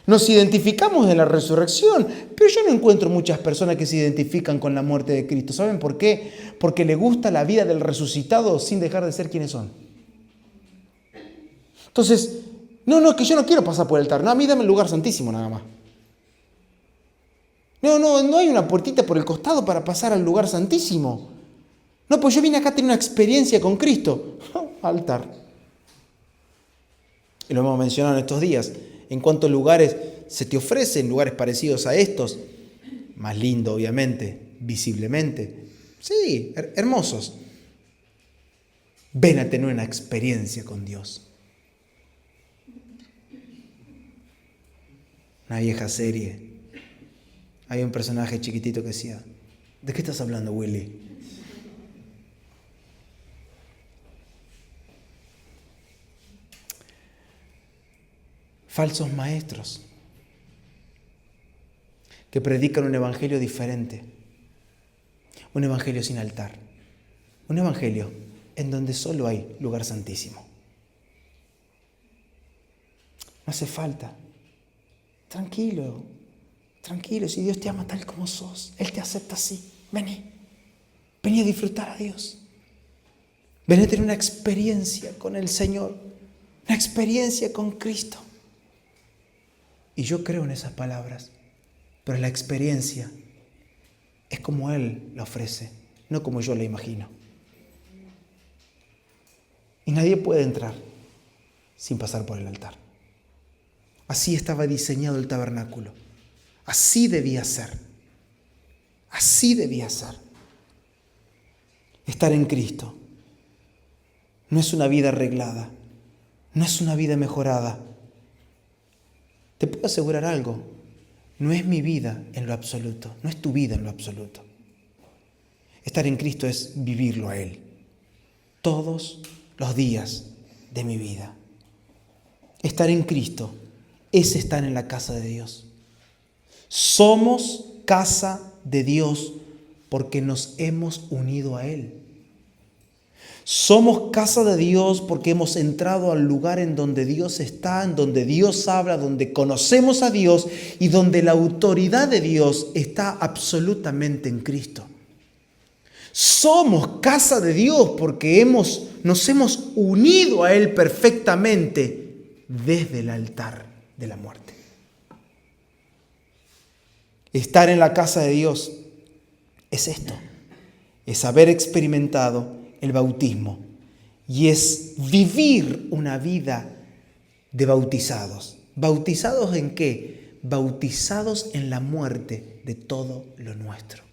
Nos identificamos en la resurrección, pero yo no encuentro muchas personas que se identifican con la muerte de Cristo. ¿Saben por qué? Porque le gusta la vida del resucitado sin dejar de ser quienes son. Entonces, no, que yo no quiero pasar por el altar. No, a mí dame el lugar santísimo nada más. No hay una puertita por el costado para pasar al lugar santísimo. No, pues yo vine acá a tener una experiencia con Cristo. Altar. Y lo hemos mencionado en estos días. ¿En cuántos lugares se te ofrecen lugares parecidos a estos? Más lindo, obviamente, visiblemente. Sí, hermosos. Ven a tener una experiencia con Dios. Una vieja serie. Hay un personaje chiquitito que decía, ¿de qué estás hablando, Willy? Falsos maestros que predican un evangelio diferente, un evangelio sin altar, un evangelio en donde solo hay lugar santísimo. No hace falta. Tranquilo, si Dios te ama tal como sos, Él te acepta así. Vení a disfrutar a Dios. Vení a tener una experiencia con el Señor, una experiencia con Cristo. Y yo creo en esas palabras, pero la experiencia es como Él la ofrece, no como yo la imagino. Y nadie puede entrar sin pasar por el altar. Así estaba diseñado el tabernáculo. Así debía ser. Así debía ser. Estar en Cristo no es una vida arreglada. no es una vida mejorada. Te puedo asegurar algo, no es mi vida en lo absoluto, no es tu vida en lo absoluto. Estar en Cristo es vivirlo a Él todos los días de mi vida. Estar en Cristo es estar en la casa de Dios. Somos casa de Dios porque nos hemos unido a Él. Somos casa de Dios porque hemos entrado al lugar en donde Dios está, en donde Dios habla, donde conocemos a Dios y donde la autoridad de Dios está absolutamente en Cristo. Somos casa de Dios porque nos hemos unido a Él perfectamente desde el altar de la muerte. Estar en la casa de Dios es esto, es haber experimentado el bautismo y es vivir una vida de bautizados. ¿Bautizados en qué? Bautizados en la muerte de todo lo nuestro.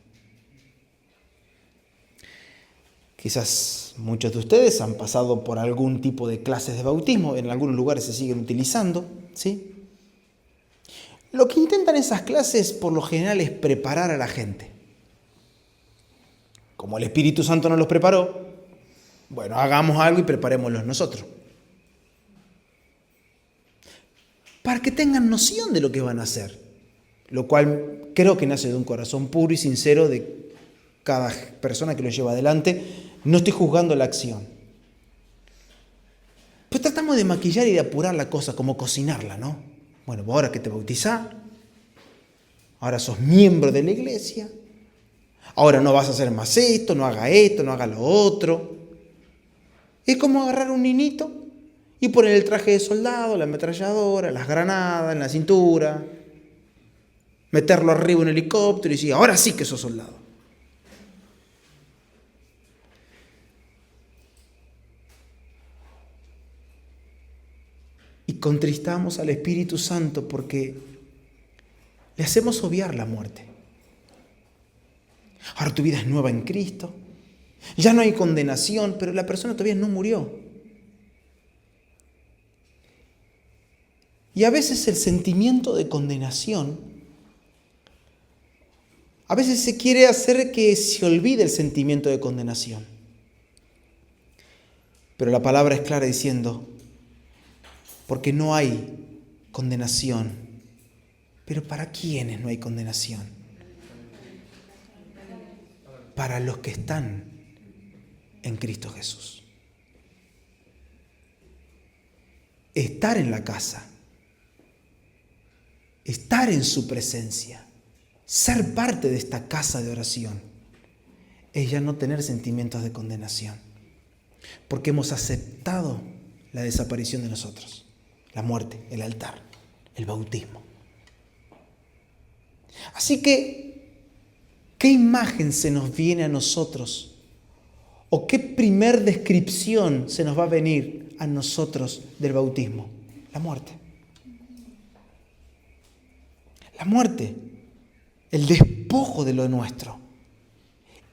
Quizás muchos de ustedes han pasado por algún tipo de clases de bautismo, en algunos lugares se siguen utilizando, ¿sí? Lo que intentan esas clases por lo general es preparar a la gente. Como el Espíritu Santo nos los preparó, bueno, hagamos algo y preparémoslos nosotros. Para que tengan noción de lo que van a hacer, lo cual creo que nace de un corazón puro y sincero de cada persona que lo lleva adelante. No estoy juzgando la acción. Pues tratamos de maquillar y de apurar la cosa, como cocinarla, ¿no? Bueno, ahora que te bautizás, ahora sos miembro de la iglesia, ahora no vas a hacer más esto, no haga lo otro. Es como agarrar un niñito y poner el traje de soldado, la ametralladora, las granadas en la cintura, meterlo arriba en un helicóptero y decir, ahora sí que sos soldado. Y contristamos al Espíritu Santo porque le hacemos obviar la muerte. Ahora tu vida es nueva en Cristo. Ya no hay condenación, pero la persona todavía no murió. Y a veces el sentimiento de condenación, a veces se quiere hacer que se olvide el sentimiento de condenación. Pero la palabra es clara diciendo, porque no hay condenación. ¿Pero para quiénes no hay condenación? Para los que están en Cristo Jesús. Estar en la casa, estar en su presencia, ser parte de esta casa de oración, es ya no tener sentimientos de condenación, porque hemos aceptado la desaparición de nosotros. La muerte, el altar, el bautismo. Así que, ¿qué imagen se nos viene a nosotros? ¿O qué primer descripción se nos va a venir a nosotros del bautismo? La muerte. La muerte, el despojo de lo nuestro,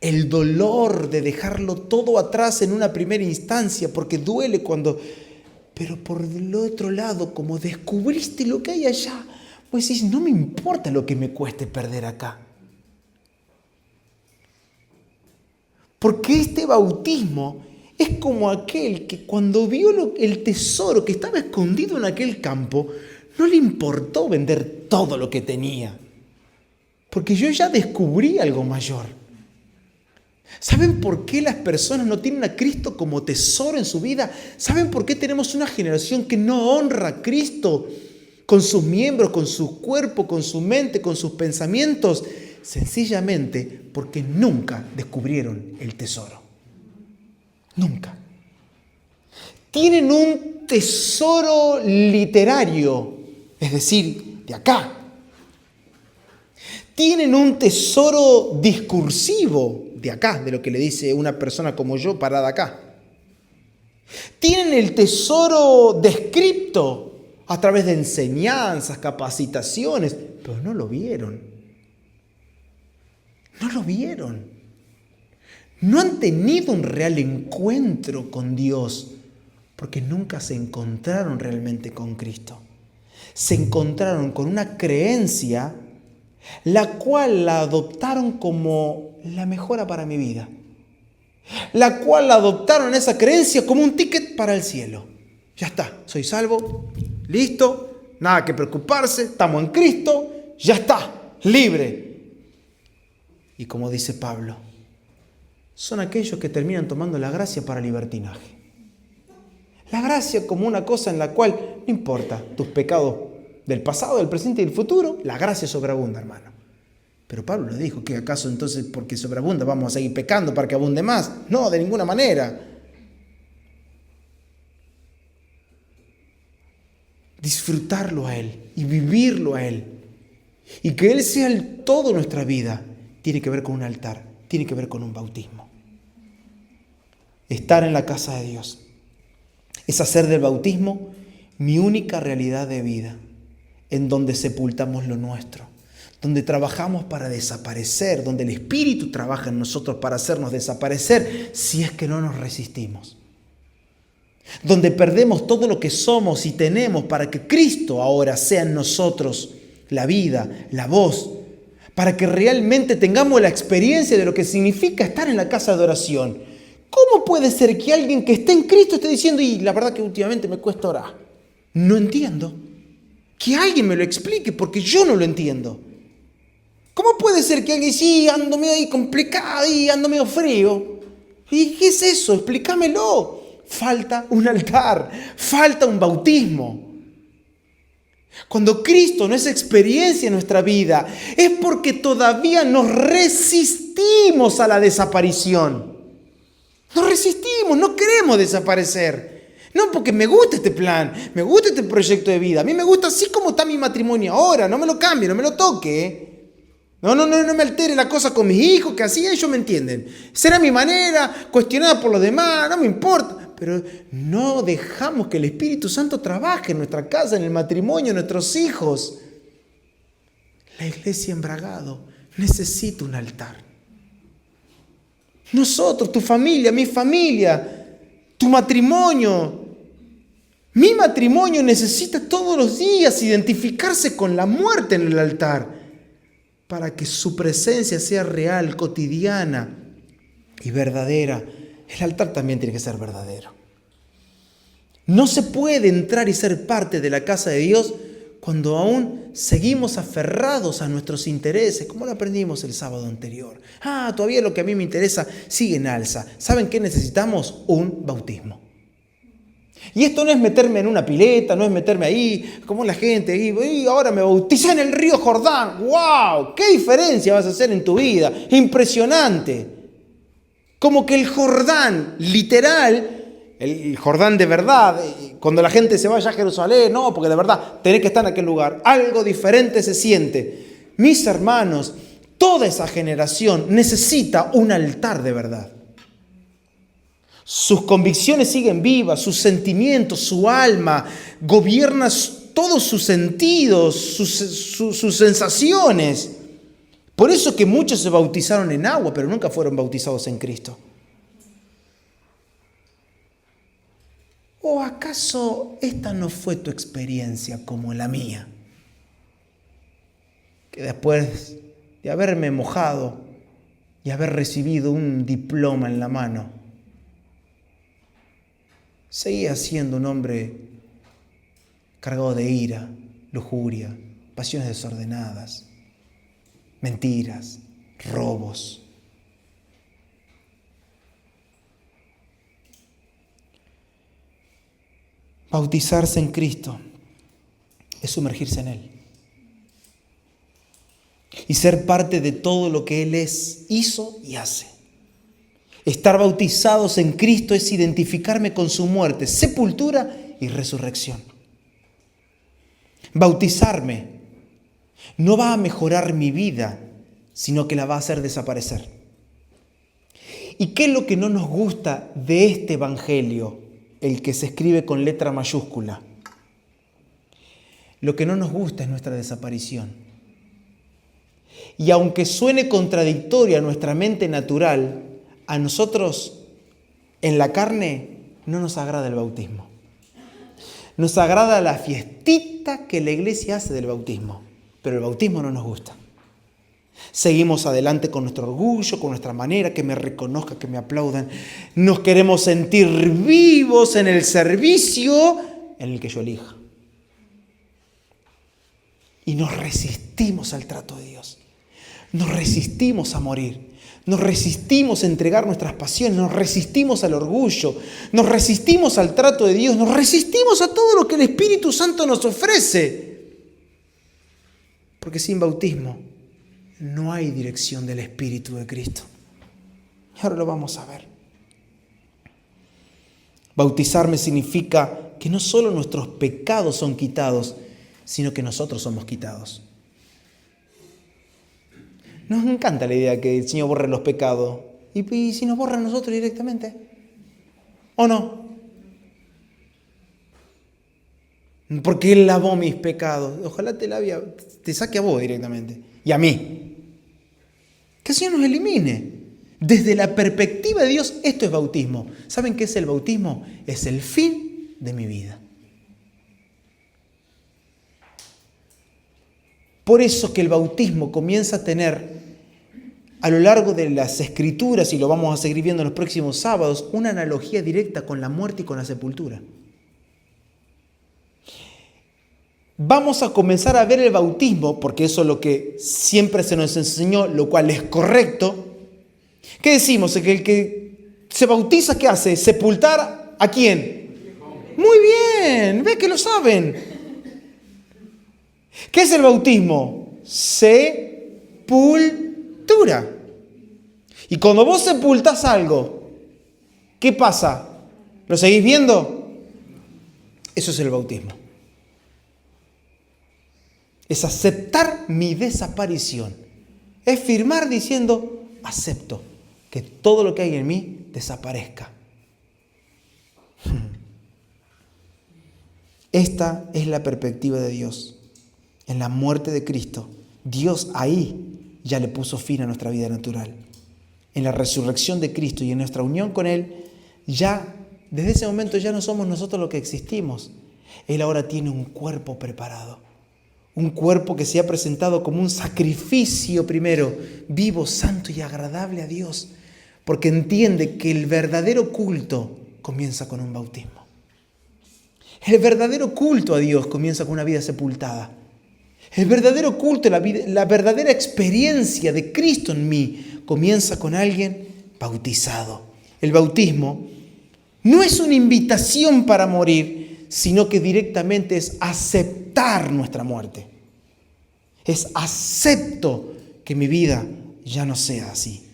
el dolor de dejarlo todo atrás en una primera instancia, porque duele cuando... Pero por el otro lado, como descubriste lo que hay allá, pues decís, no me importa lo que me cueste perder acá. Porque este bautismo es como aquel que cuando vio el tesoro que estaba escondido en aquel campo, no le importó vender todo lo que tenía. Porque yo ya descubrí algo mayor. ¿Saben por qué las personas no tienen a Cristo como tesoro en su vida? ¿Saben por qué tenemos una generación que no honra a Cristo con sus miembros, con su cuerpo, con su mente, con sus pensamientos? Sencillamente porque nunca descubrieron el tesoro. Nunca. Tienen un tesoro literario, es decir, de acá. Tienen un tesoro discursivo de acá, de lo que le dice una persona como yo parada acá. Tienen el tesoro descripto a través de enseñanzas, capacitaciones, pero no lo vieron. No lo vieron. No han tenido un real encuentro con Dios, Porque nunca se encontraron realmente con Cristo. Se encontraron con una creencia la cual la adoptaron como la mejora para mi vida. La cual la adoptaron esa creencia como un ticket para el cielo. Ya está, soy salvo, listo, nada que preocuparse, estamos en Cristo, ya está, libre. Y como dice Pablo, son aquellos que terminan tomando la gracia para libertinaje. La gracia como una cosa en la cual no importa tus pecados del pasado, del presente y del futuro, la gracia sobreabunda, hermano. Pero Pablo le dijo que acaso entonces porque sobreabunda vamos a seguir pecando para que abunde más. No, de ninguna manera. Disfrutarlo a Él y vivirlo a Él. Y que Él sea el todo de nuestra vida. Tiene que ver con un altar, tiene que ver con un bautismo. Estar en la casa de Dios es hacer del bautismo mi única realidad de vida, en donde sepultamos lo nuestro, donde trabajamos para desaparecer, donde el Espíritu trabaja en nosotros para hacernos desaparecer si es que no nos resistimos. Donde perdemos todo lo que somos y tenemos para que Cristo ahora sea en nosotros la vida, la voz, para que realmente tengamos la experiencia de lo que significa estar en la casa de oración. ¿Cómo puede ser que alguien que esté en Cristo esté diciendo, y la verdad que últimamente me cuesta orar? No entiendo. Que alguien me lo explique porque yo no lo entiendo. ¿Cómo puede ser que alguien, sí, ando medio ahí complicado y ando medio frío? ¿Y qué es eso? Explícamelo. Falta un altar, falta un bautismo. Cuando Cristo no es experiencia en nuestra vida, es porque todavía nos resistimos a la desaparición. Nos resistimos, no queremos desaparecer. No porque me gusta este plan, me gusta este proyecto de vida. A mí me gusta así como está mi matrimonio ahora, no me lo cambie, no me lo toque. No me altere la cosa con mis hijos, que así ellos me entienden. Será mi manera, cuestionada por los demás, no me importa. Pero no dejamos que el Espíritu Santo trabaje en nuestra casa, en el matrimonio, en nuestros hijos. La iglesia embragado necesita un altar. Nosotros, tu familia, mi familia, tu matrimonio. Mi matrimonio necesita todos los días identificarse con la muerte en el altar para que su presencia sea real, cotidiana y verdadera. El altar también tiene que ser verdadero. No se puede entrar y ser parte de la casa de Dios cuando aún seguimos aferrados a nuestros intereses, como lo aprendimos el sábado anterior. Todavía lo que a mí me interesa sigue en alza. ¿Saben qué necesitamos? Un bautismo. Y esto no es meterme en una pileta, no es meterme ahí, como la gente, y ahora me bauticé en el río Jordán. ¡Wow! ¿Qué diferencia vas a hacer en tu vida? Impresionante. Como que el Jordán, literal, el Jordán de verdad, cuando la gente se vaya a Jerusalén, no, porque de verdad tenés que estar en aquel lugar. Algo diferente se siente. Mis hermanos, toda esa generación necesita un altar de verdad. Sus convicciones siguen vivas, sus sentimientos, su alma, gobierna todos sus sentidos, sus sensaciones. Por eso que muchos se bautizaron en agua, pero nunca fueron bautizados en Cristo. ¿O acaso esta no fue tu experiencia como la mía? Que después de haberme mojado y haber recibido un diploma en la mano, seguía siendo un hombre cargado de ira, lujuria, pasiones desordenadas, mentiras, robos. Bautizarse en Cristo es sumergirse en Él y ser parte de todo lo que Él es, hizo y hace. Estar bautizados en Cristo es identificarme con su muerte, sepultura y resurrección. Bautizarme no va a mejorar mi vida, sino que la va a hacer desaparecer. ¿Y qué es lo que no nos gusta de este evangelio? El que se escribe con letra mayúscula. Lo que no nos gusta es nuestra desaparición. Y aunque suene contradictorio a nuestra mente natural, a nosotros en la carne no nos agrada el bautismo. Nos agrada la fiestita que la iglesia hace del bautismo, pero el bautismo no nos gusta. Seguimos adelante con nuestro orgullo, con nuestra manera, que me reconozcan, que me aplaudan. Nos queremos sentir vivos en el servicio en el que yo elija. Y nos resistimos al trato de Dios. Nos resistimos a morir. Nos resistimos a entregar nuestras pasiones. Nos resistimos al orgullo. Nos resistimos al trato de Dios. Nos resistimos a todo lo que el Espíritu Santo nos ofrece. Porque sin bautismo no hay dirección del Espíritu de Cristo. Y ahora lo vamos a ver. Bautizarme significa que no solo nuestros pecados son quitados, sino que nosotros somos quitados. Nos encanta la idea que el Señor borre los pecados. ¿Y si nos borra a nosotros directamente? ¿O no? Porque Él lavó mis pecados. Ojalá te saque a vos directamente. Y a mí. Que el Señor nos elimine. Desde la perspectiva de Dios, esto es bautismo. ¿Saben qué es el bautismo? Es el fin de mi vida. Por eso que el bautismo comienza a tener, a lo largo de las Escrituras, y lo vamos a seguir viendo en los próximos sábados, una analogía directa con la muerte y con la sepultura. Vamos a comenzar a ver el bautismo, porque eso es lo que siempre se nos enseñó, lo cual es correcto. ¿Qué decimos? Que el que se bautiza, ¿qué hace? ¿Sepultar a quién? Muy bien, ve que lo saben. ¿Qué es el bautismo? Sepultura. Y cuando vos sepultás algo, ¿qué pasa? ¿Lo seguís viendo? Eso es el bautismo. Es aceptar mi desaparición. Es firmar diciendo, acepto que todo lo que hay en mí desaparezca. Esta es la perspectiva de Dios. En la muerte de Cristo, Dios ahí ya le puso fin a nuestra vida natural. En la resurrección de Cristo y en nuestra unión con Él, ya desde ese momento ya no somos nosotros los que existimos. Él ahora tiene un cuerpo preparado. Un cuerpo que se ha presentado como un sacrificio primero, vivo, santo y agradable a Dios. Porque entiende que el verdadero culto comienza con un bautismo. El verdadero culto a Dios comienza con una vida sepultada. El verdadero culto, la verdadera experiencia de Cristo en mí comienza con alguien bautizado. El bautismo no es una invitación para morir, sino que directamente es aceptar nuestra muerte. Es acepto que mi vida ya no sea así.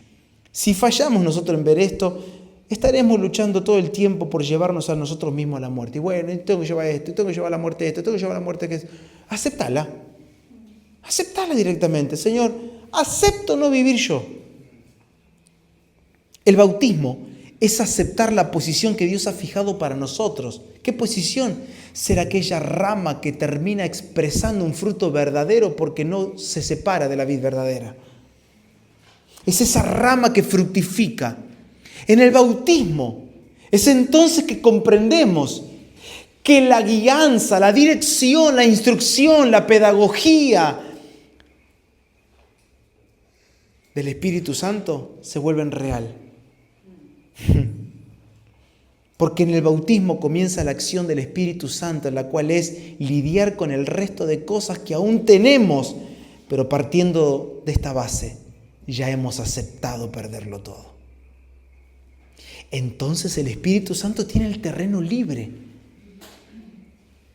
Si fallamos nosotros en ver esto, estaremos luchando todo el tiempo por llevarnos a nosotros mismos a la muerte. Y bueno, tengo que llevar esto, tengo que llevar la muerte esto, tengo que llevar la muerte que... Aceptala. Aceptala directamente. Señor, acepto no vivir yo. El bautismo es aceptar la posición que Dios ha fijado para nosotros. ¿Qué posición? Ser aquella rama que termina expresando un fruto verdadero porque no se separa de la vid verdadera. Es esa rama que fructifica. En el bautismo es entonces que comprendemos que la guianza, la dirección, la instrucción, la pedagogía del Espíritu Santo se vuelven real. Porque en el bautismo comienza la acción del Espíritu Santo, en la cual es lidiar con el resto de cosas que aún tenemos, pero partiendo de esta base, ya hemos aceptado perderlo todo. Entonces el Espíritu Santo tiene el terreno libre.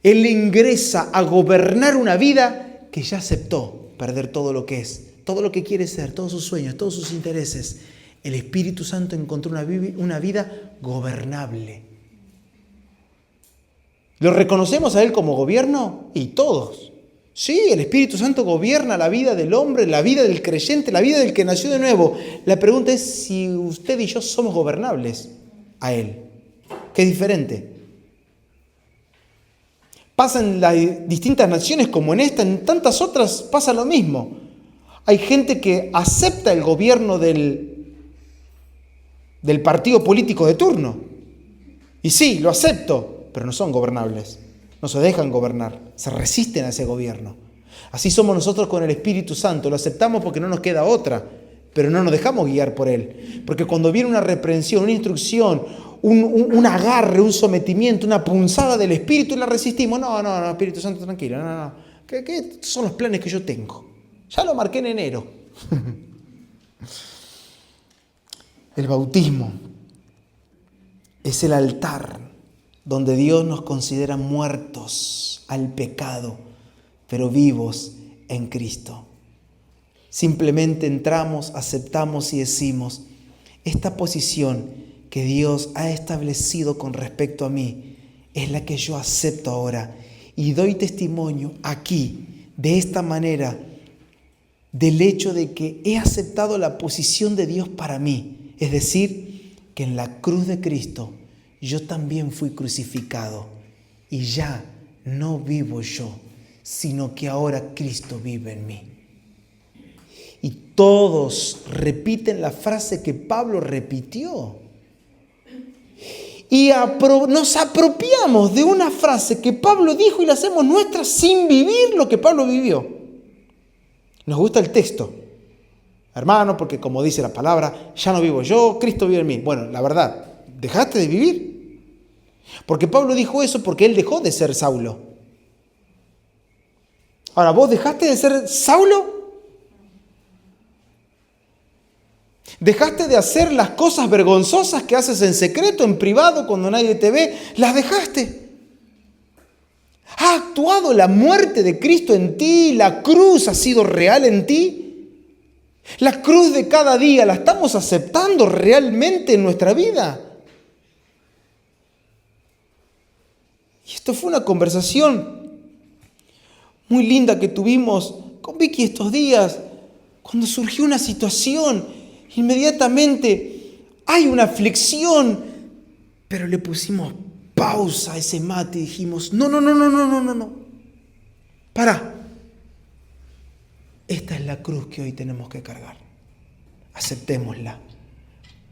Él ingresa a gobernar una vida que ya aceptó perder todo lo que es, todo lo que quiere ser, todos sus sueños, todos sus intereses. El Espíritu Santo encontró una vida gobernable. ¿Lo reconocemos a Él como gobierno? Y todos. Sí, el Espíritu Santo gobierna la vida del hombre, la vida del creyente, la vida del que nació de nuevo. La pregunta es si usted y yo somos gobernables a Él. ¿Qué es diferente? Pasa en las distintas naciones como en esta, en tantas otras pasa lo mismo. Hay gente que acepta el gobierno del partido político de turno. Y sí, lo acepto, pero no son gobernables. no se dejan gobernar, se resisten a ese gobierno. Así somos nosotros con el Espíritu Santo, lo aceptamos porque no nos queda otra, pero no nos dejamos guiar por Él. Porque cuando viene una reprensión, una instrucción, un agarre, un sometimiento, una punzada del Espíritu y la resistimos. No, Espíritu Santo, tranquilo, no. ¿Qué son los planes que yo tengo? Ya lo marqué en enero. El bautismo es el altar donde Dios nos considera muertos al pecado, pero vivos en Cristo. Simplemente entramos, aceptamos y decimos, esta posición que Dios ha establecido con respecto a mí es la que yo acepto ahora y doy testimonio aquí, de esta manera, del hecho de que he aceptado la posición de Dios para mí. Es decir, que en la cruz de Cristo yo también fui crucificado y ya no vivo yo, sino que ahora Cristo vive en mí. Y todos repiten la frase que Pablo repitió. Y nos apropiamos de una frase que Pablo dijo y la hacemos nuestra sin vivir lo que Pablo vivió. Nos gusta el texto, hermano, porque como dice la palabra, ya no vivo yo, Cristo vive en mí. Bueno, la verdad, ¿dejaste de vivir? Porque Pablo dijo eso porque él dejó de ser Saulo. Ahora, ¿vos dejaste de ser Saulo? ¿Dejaste de hacer las cosas vergonzosas que haces en secreto, en privado, cuando nadie te ve? ¿Las dejaste? ¿Ha actuado la muerte de Cristo en ti? ¿La cruz ha sido real en ti? ¿La cruz de cada día la estamos aceptando realmente en nuestra vida? Y esto fue una conversación muy linda que tuvimos con Vicky estos días, cuando surgió una situación. Inmediatamente hay una aflicción, pero le pusimos pausa a ese mate y dijimos, no. Pará. Esta es la cruz que hoy tenemos que cargar. Aceptémosla.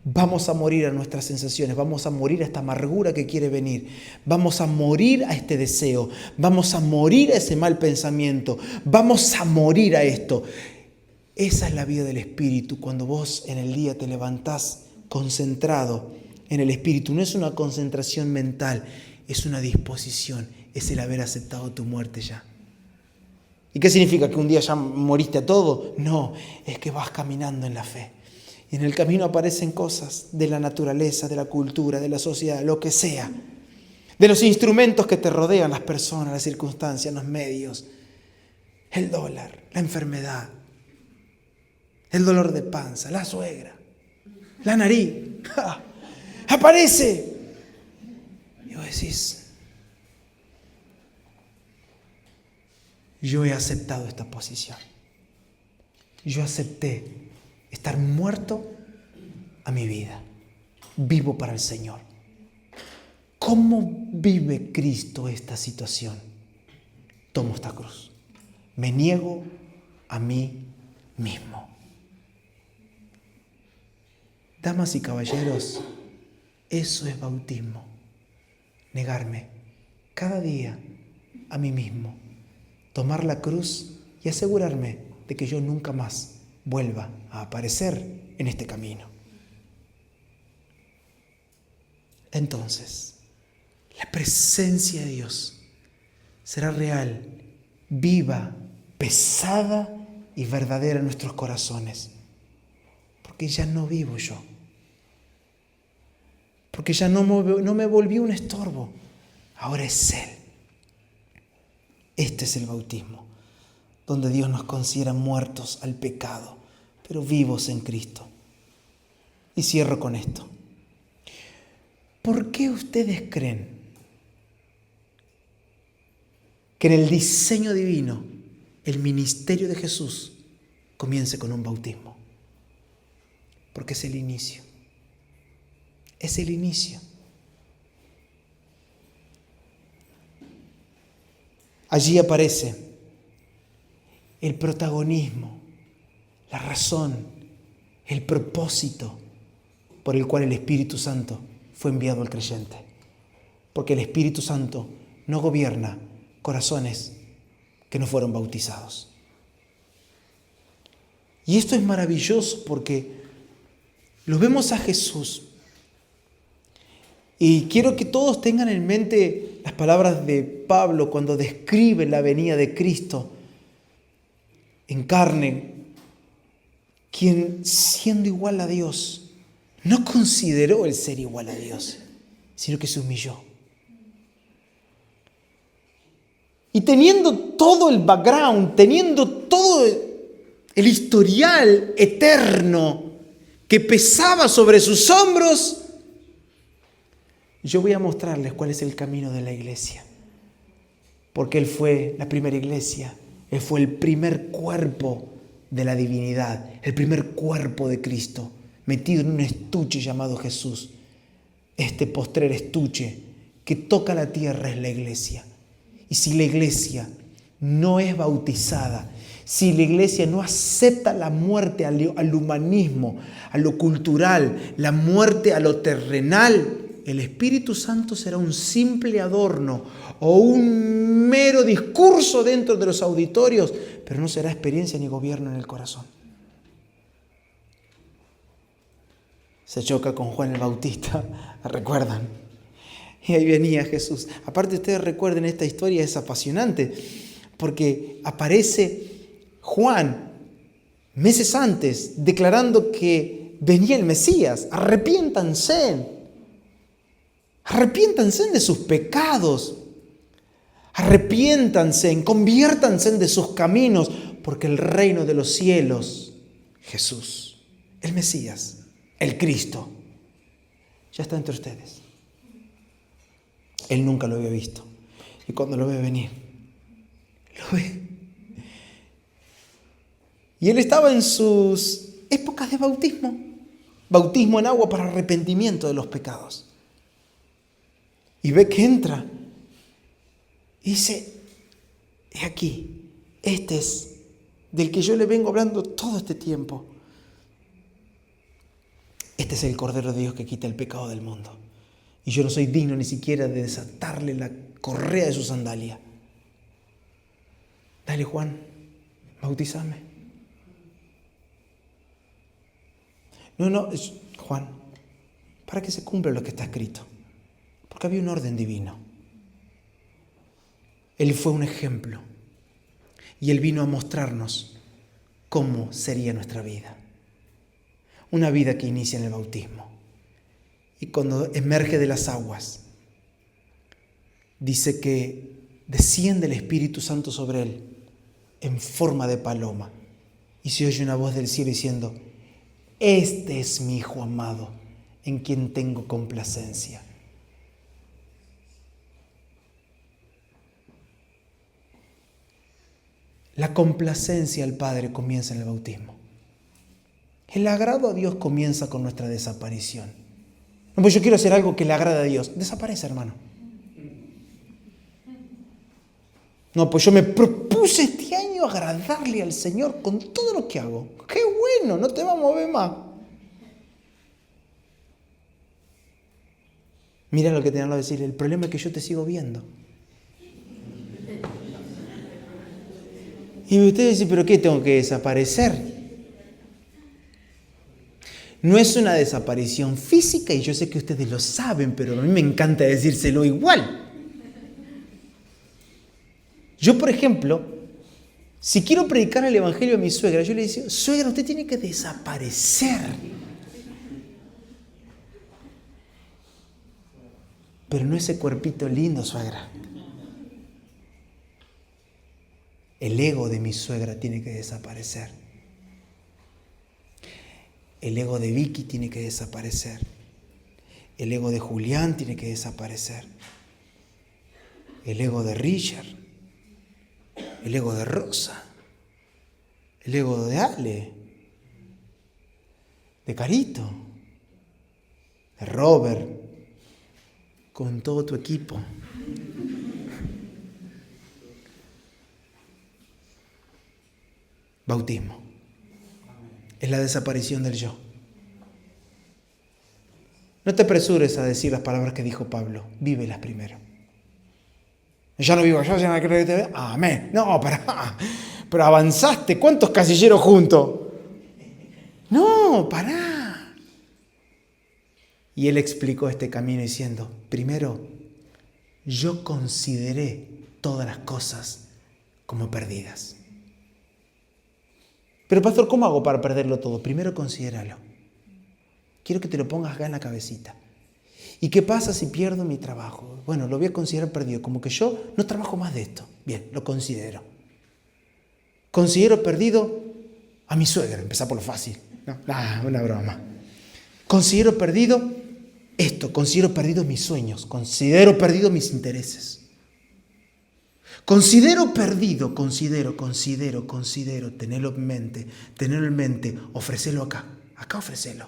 Vamos a morir a nuestras sensaciones, vamos a morir a esta amargura que quiere venir, vamos a morir a este deseo, vamos a morir a ese mal pensamiento, vamos a morir a esto. Esa es la vida del Espíritu, cuando vos en el día te levantás concentrado en el Espíritu. No es una concentración mental, es una disposición, es el haber aceptado tu muerte ya. ¿Y qué significa? ¿Que un día ya moriste a todo? No, es que vas caminando en la fe. Y en el camino aparecen cosas de la naturaleza, de la cultura, de la sociedad, lo que sea. De los instrumentos que te rodean, las personas, las circunstancias, los medios. El dólar, la enfermedad. El dolor de panza, la suegra, la nariz. ¡Ja! ¡Aparece! Y vos decís, yo he aceptado esta posición. Yo acepté estar muerto a mi vida. Vivo para el Señor. ¿Cómo vive Cristo esta situación? Tomo esta cruz. Me niego a mí mismo. Damas y caballeros, eso es bautismo. Negarme cada día a mí mismo. Tomar la cruz y asegurarme de que yo nunca más vuelva a aparecer en este camino. Entonces, la presencia de Dios será real, viva, pesada y verdadera en nuestros corazones. Porque ya no vivo yo. Porque ya no me volví un estorbo. Ahora es Él. Este es el bautismo, donde Dios nos considera muertos al pecado, pero vivos en Cristo. Y cierro con esto. ¿Por qué ustedes creen que en el diseño divino el ministerio de Jesús comience con un bautismo? Porque es el inicio. Es el inicio. Allí aparece el protagonismo, la razón, el propósito por el cual el Espíritu Santo fue enviado al creyente. Porque el Espíritu Santo no gobierna corazones que no fueron bautizados. Y esto es maravilloso porque lo vemos a Jesús. Y quiero que todos tengan en mente las palabras de Pablo cuando describe la venida de Cristo en carne, quien siendo igual a Dios, no consideró el ser igual a Dios, sino que se humilló. Y teniendo todo el background, teniendo todo el historial eterno que pesaba sobre sus hombros, yo voy a mostrarles cuál es el camino de la iglesia. Porque Él fue la primera iglesia, Él fue el primer cuerpo de la divinidad, el primer cuerpo de Cristo, metido en un estuche llamado Jesús. Este postrer estuche que toca la tierra es la iglesia. Y si la iglesia no es bautizada, si la iglesia no acepta la muerte al humanismo, a lo cultural, la muerte a lo terrenal, el Espíritu Santo será un simple adorno o un mero discurso dentro de los auditorios, pero no será experiencia ni gobierno en el corazón. Se choca con Juan el Bautista, ¿recuerdan? Y ahí venía Jesús. Aparte, ustedes recuerden, esta historia es apasionante porque aparece Juan meses antes declarando que venía el Mesías. Arrepiéntanse de sus pecados, arrepiéntanse, conviértanse de sus caminos, porque el reino de los cielos, Jesús, el Mesías, el Cristo, ya está entre ustedes. Él nunca lo había visto, y cuando lo ve venir, lo ve. Y él estaba en sus épocas de bautismo en agua para arrepentimiento de los pecados. Y ve que entra y dice, he aquí, este es del que yo le vengo hablando todo este tiempo. Este es el Cordero de Dios que quita el pecado del mundo. Y yo no soy digno ni siquiera de desatarle la correa de su sandalia. Dale, Juan, bautízame. No, Juan, para que se cumpla lo que está escrito. Porque había un orden divino. Él fue un ejemplo. Y Él vino a mostrarnos cómo sería nuestra vida. Una vida que inicia en el bautismo. Y cuando emerge de las aguas, dice que desciende el Espíritu Santo sobre Él en forma de paloma. Y se oye una voz del cielo diciendo, este es mi Hijo amado, en quien tengo complacencia. La complacencia al Padre comienza en el bautismo. El agrado a Dios comienza con nuestra desaparición. No, pues yo quiero hacer algo que le agrade a Dios. Desaparece, hermano. No, pues yo me propuse este año agradarle al Señor con todo lo que hago. ¡Qué bueno! No te va a mover más. Mira lo que tengo que decir. El problema es que yo te sigo viendo. Y ustedes dicen, ¿pero qué? ¿Tengo que desaparecer? No es una desaparición física, y yo sé que ustedes lo saben, pero a mí me encanta decírselo igual. Yo, por ejemplo, si quiero predicar el evangelio a mi suegra, yo le digo, suegra, usted tiene que desaparecer. Pero no ese cuerpito lindo, suegra. El ego de mi suegra tiene que desaparecer. El ego de Vicky tiene que desaparecer. El ego de Julián tiene que desaparecer. El ego de Richard. El ego de Rosa. El ego de Ale. De Carito. De Robert. Con todo tu equipo. Bautismo. Es la desaparición del yo. No te apresures a decir las palabras que dijo Pablo. Vívelas primero. Ya no vivo yo, ya no creo que te vea. Amén. No, pará. Pero avanzaste. ¿Cuántos casilleros juntos? No, pará. Y él explicó este camino diciendo, primero, yo consideré todas las cosas como perdidas. Pero pastor, ¿cómo hago para perderlo todo? Primero considéralo. Quiero que te lo pongas acá en la cabecita. ¿Y qué pasa si pierdo mi trabajo? Bueno, lo voy a considerar perdido. Como que yo no trabajo más de esto. Bien, lo considero. Considero perdido a mi suegra. Empezá por lo fácil. No, una broma. Considero perdido esto. Considero perdido mis sueños. Considero perdido mis intereses. Considero perdido, considero, tenerlo en mente, ofrecelo acá ofrecelo.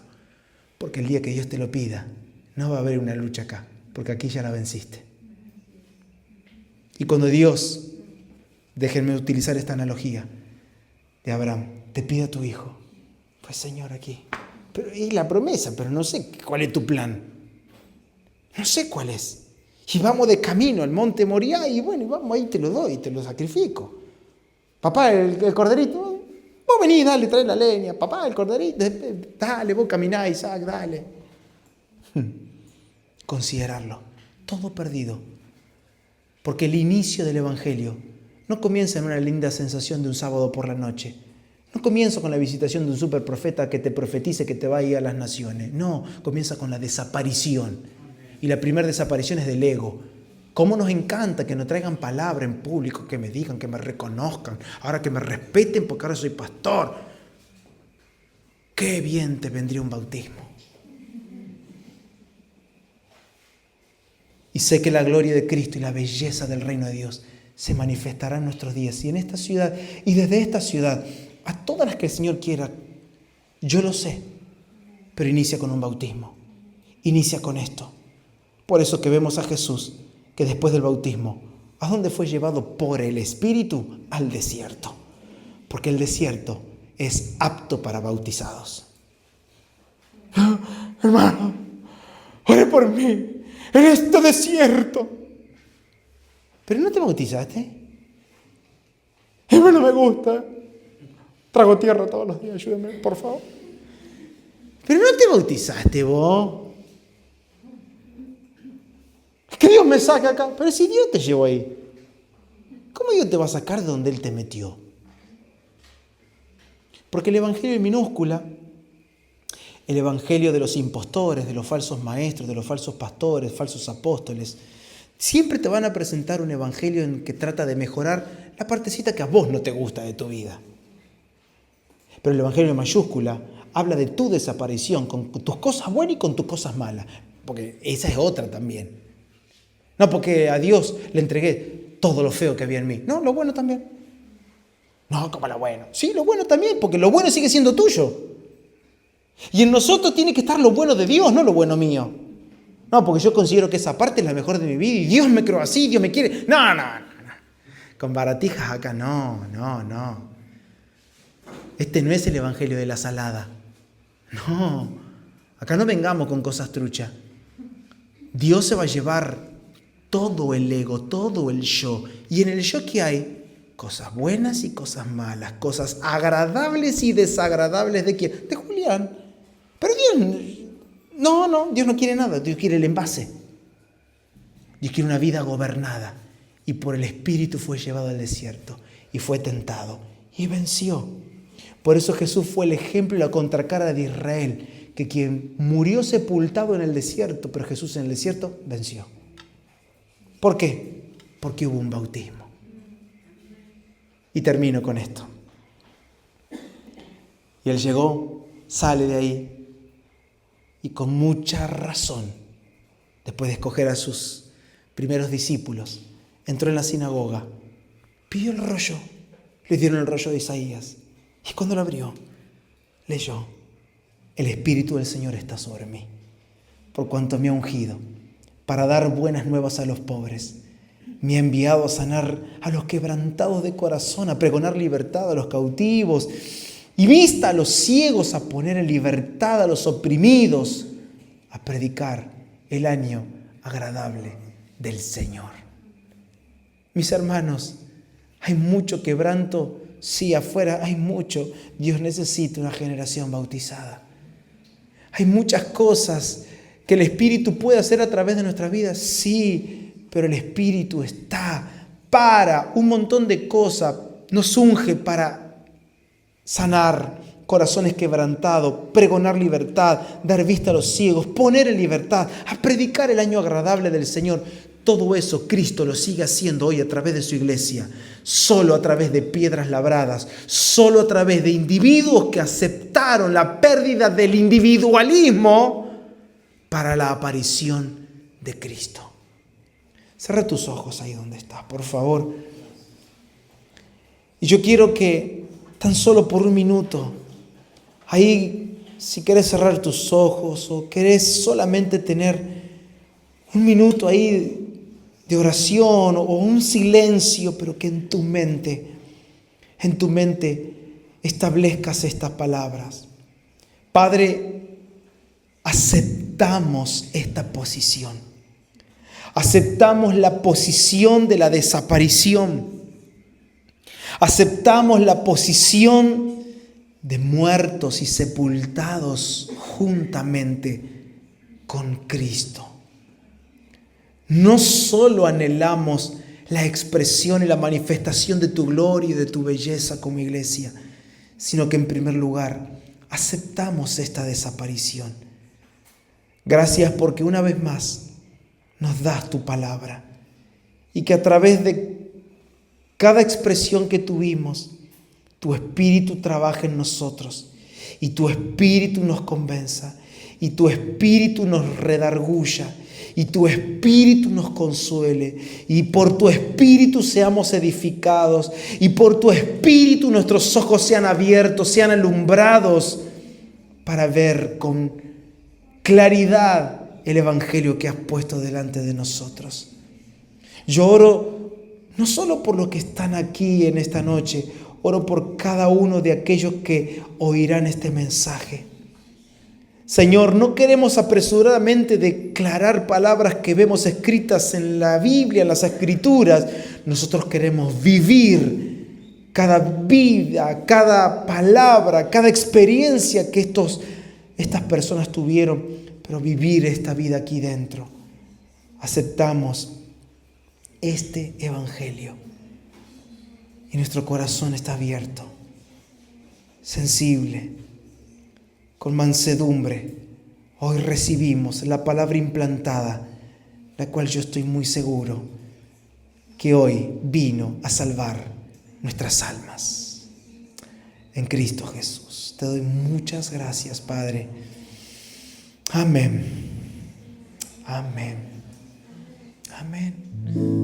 Porque el día que Dios te lo pida, no va a haber una lucha acá, porque aquí ya la venciste. Y cuando Dios, déjenme utilizar esta analogía de Abraham, te pide a tu hijo, pues Señor aquí, y la promesa, pero no sé cuál es tu plan, no sé cuál es. Y vamos de camino al monte Moriah y bueno, vamos ahí, te lo doy, te lo sacrifico. Papá, el corderito, vos venís, dale, trae la leña. Papá, el corderito, dale, vos caminá, Isaac, dale. Considerarlo, todo perdido. Porque el inicio del Evangelio no comienza en una linda sensación de un sábado por la noche. No comienza con la visitación de un superprofeta que te profetice que te va a ir a las naciones. No, comienza con la desaparición. Y la primera desaparición es del ego. ¿Cómo nos encanta que nos traigan palabra en público, que me digan, que me reconozcan, ahora que me respeten porque ahora soy pastor? Qué bien te vendría un bautismo. Y sé que la gloria de Cristo y la belleza del reino de Dios se manifestará en nuestros días y en esta ciudad y desde esta ciudad a todas las que el Señor quiera. Yo lo sé, pero inicia con un bautismo. Inicia con esto. Por eso que vemos a Jesús, que después del bautismo, ¿a dónde fue llevado por el Espíritu? Al desierto. Porque el desierto es apto para bautizados. Hermano, ore por mí en este desierto. ¿Pero no te bautizaste? Hermano, me gusta. Trago tierra todos los días, ayúdame, por favor. ¿Pero no te bautizaste vos? Que Dios me saque acá. Pero si Dios te llevó ahí, ¿cómo Dios te va a sacar de donde Él te metió? Porque el evangelio en minúscula, el evangelio de los impostores, de los falsos maestros, de los falsos pastores, falsos apóstoles, siempre te van a presentar un evangelio en que trata de mejorar la partecita que a vos no te gusta de tu vida. Pero el evangelio en mayúscula habla de tu desaparición, con tus cosas buenas y con tus cosas malas. Porque esa es otra también. No porque a Dios le entregué todo lo feo que había en mí. No, lo bueno también. No, como lo bueno. Sí, lo bueno también, porque lo bueno sigue siendo tuyo. Y en nosotros tiene que estar lo bueno de Dios, no lo bueno mío. No, porque yo considero que esa parte es la mejor de mi vida y Dios me creó así, Dios me quiere. No. Con baratijas acá, no. Este no es el evangelio de la salada. No, acá no vengamos con cosas truchas. Dios se va a llevar todo el ego, todo el yo. Y en el yo, ¿qué hay? Cosas buenas y cosas malas, cosas agradables y desagradables. ¿De quién? De Julián. Pero Dios, Dios no quiere nada, Dios quiere el envase. Dios quiere una vida gobernada. Y por el Espíritu fue llevado al desierto y fue tentado y venció. Por eso Jesús fue el ejemplo y la contracara de Israel, que quien murió sepultado en el desierto, pero Jesús en el desierto venció. ¿Por qué? Porque hubo un bautismo. Y termino con esto. Y él llegó, sale de ahí, y con mucha razón, después de escoger a sus primeros discípulos, entró en la sinagoga, pidió el rollo, le dieron el rollo de Isaías, y cuando lo abrió, leyó: el Espíritu del Señor está sobre mí, por cuanto me ha ungido para dar buenas nuevas a los pobres. Me ha enviado a sanar a los quebrantados de corazón, a pregonar libertad a los cautivos y vista a los ciegos, a poner en libertad a los oprimidos, a predicar el año agradable del Señor. Mis hermanos, hay mucho quebranto. Sí, afuera hay mucho. Dios necesita una generación bautizada. Hay muchas cosas que el Espíritu puede hacer a través de nuestras vidas. Sí, pero el Espíritu está para un montón de cosas. Nos unge para sanar corazones quebrantados, pregonar libertad, dar vista a los ciegos, poner en libertad, a predicar el año agradable del Señor. Todo eso Cristo lo sigue haciendo hoy a través de su iglesia, solo a través de piedras labradas, solo a través de individuos que aceptaron la pérdida del individualismo para la aparición de Cristo. Cierra tus ojos ahí donde estás, por favor. Y yo quiero que tan solo por un minuto, ahí si querés cerrar tus ojos o querés solamente tener un minuto ahí de oración o un silencio, pero que en tu mente establezcas estas palabras. Padre, aceptamos esta posición. Aceptamos la posición de la desaparición. Aceptamos la posición de muertos y sepultados juntamente con Cristo. No solo anhelamos la expresión y la manifestación de tu gloria y de tu belleza como iglesia, sino que en primer lugar aceptamos esta desaparición. Gracias porque una vez más nos das tu palabra y que a través de cada expresión que tuvimos, tu Espíritu trabaja en nosotros y tu Espíritu nos convenza y tu Espíritu nos redarguya y tu Espíritu nos consuele y por tu Espíritu seamos edificados y por tu Espíritu nuestros ojos sean abiertos, sean alumbrados para ver con claridad el Evangelio que has puesto delante de nosotros. Yo oro no solo por los que están aquí en esta noche, oro por cada uno de aquellos que oirán este mensaje. Señor, no queremos apresuradamente declarar palabras que vemos escritas en la Biblia, en las Escrituras. Nosotros queremos vivir cada vida, cada palabra, cada experiencia que estas personas tuvieron, pero vivir esta vida aquí dentro. Aceptamos este Evangelio y nuestro corazón está abierto, sensible, con mansedumbre. Hoy recibimos la palabra implantada, la cual yo estoy muy seguro que hoy vino a salvar nuestras almas. En Cristo Jesús. Te doy muchas gracias, Padre. Amén. Amén. Amén.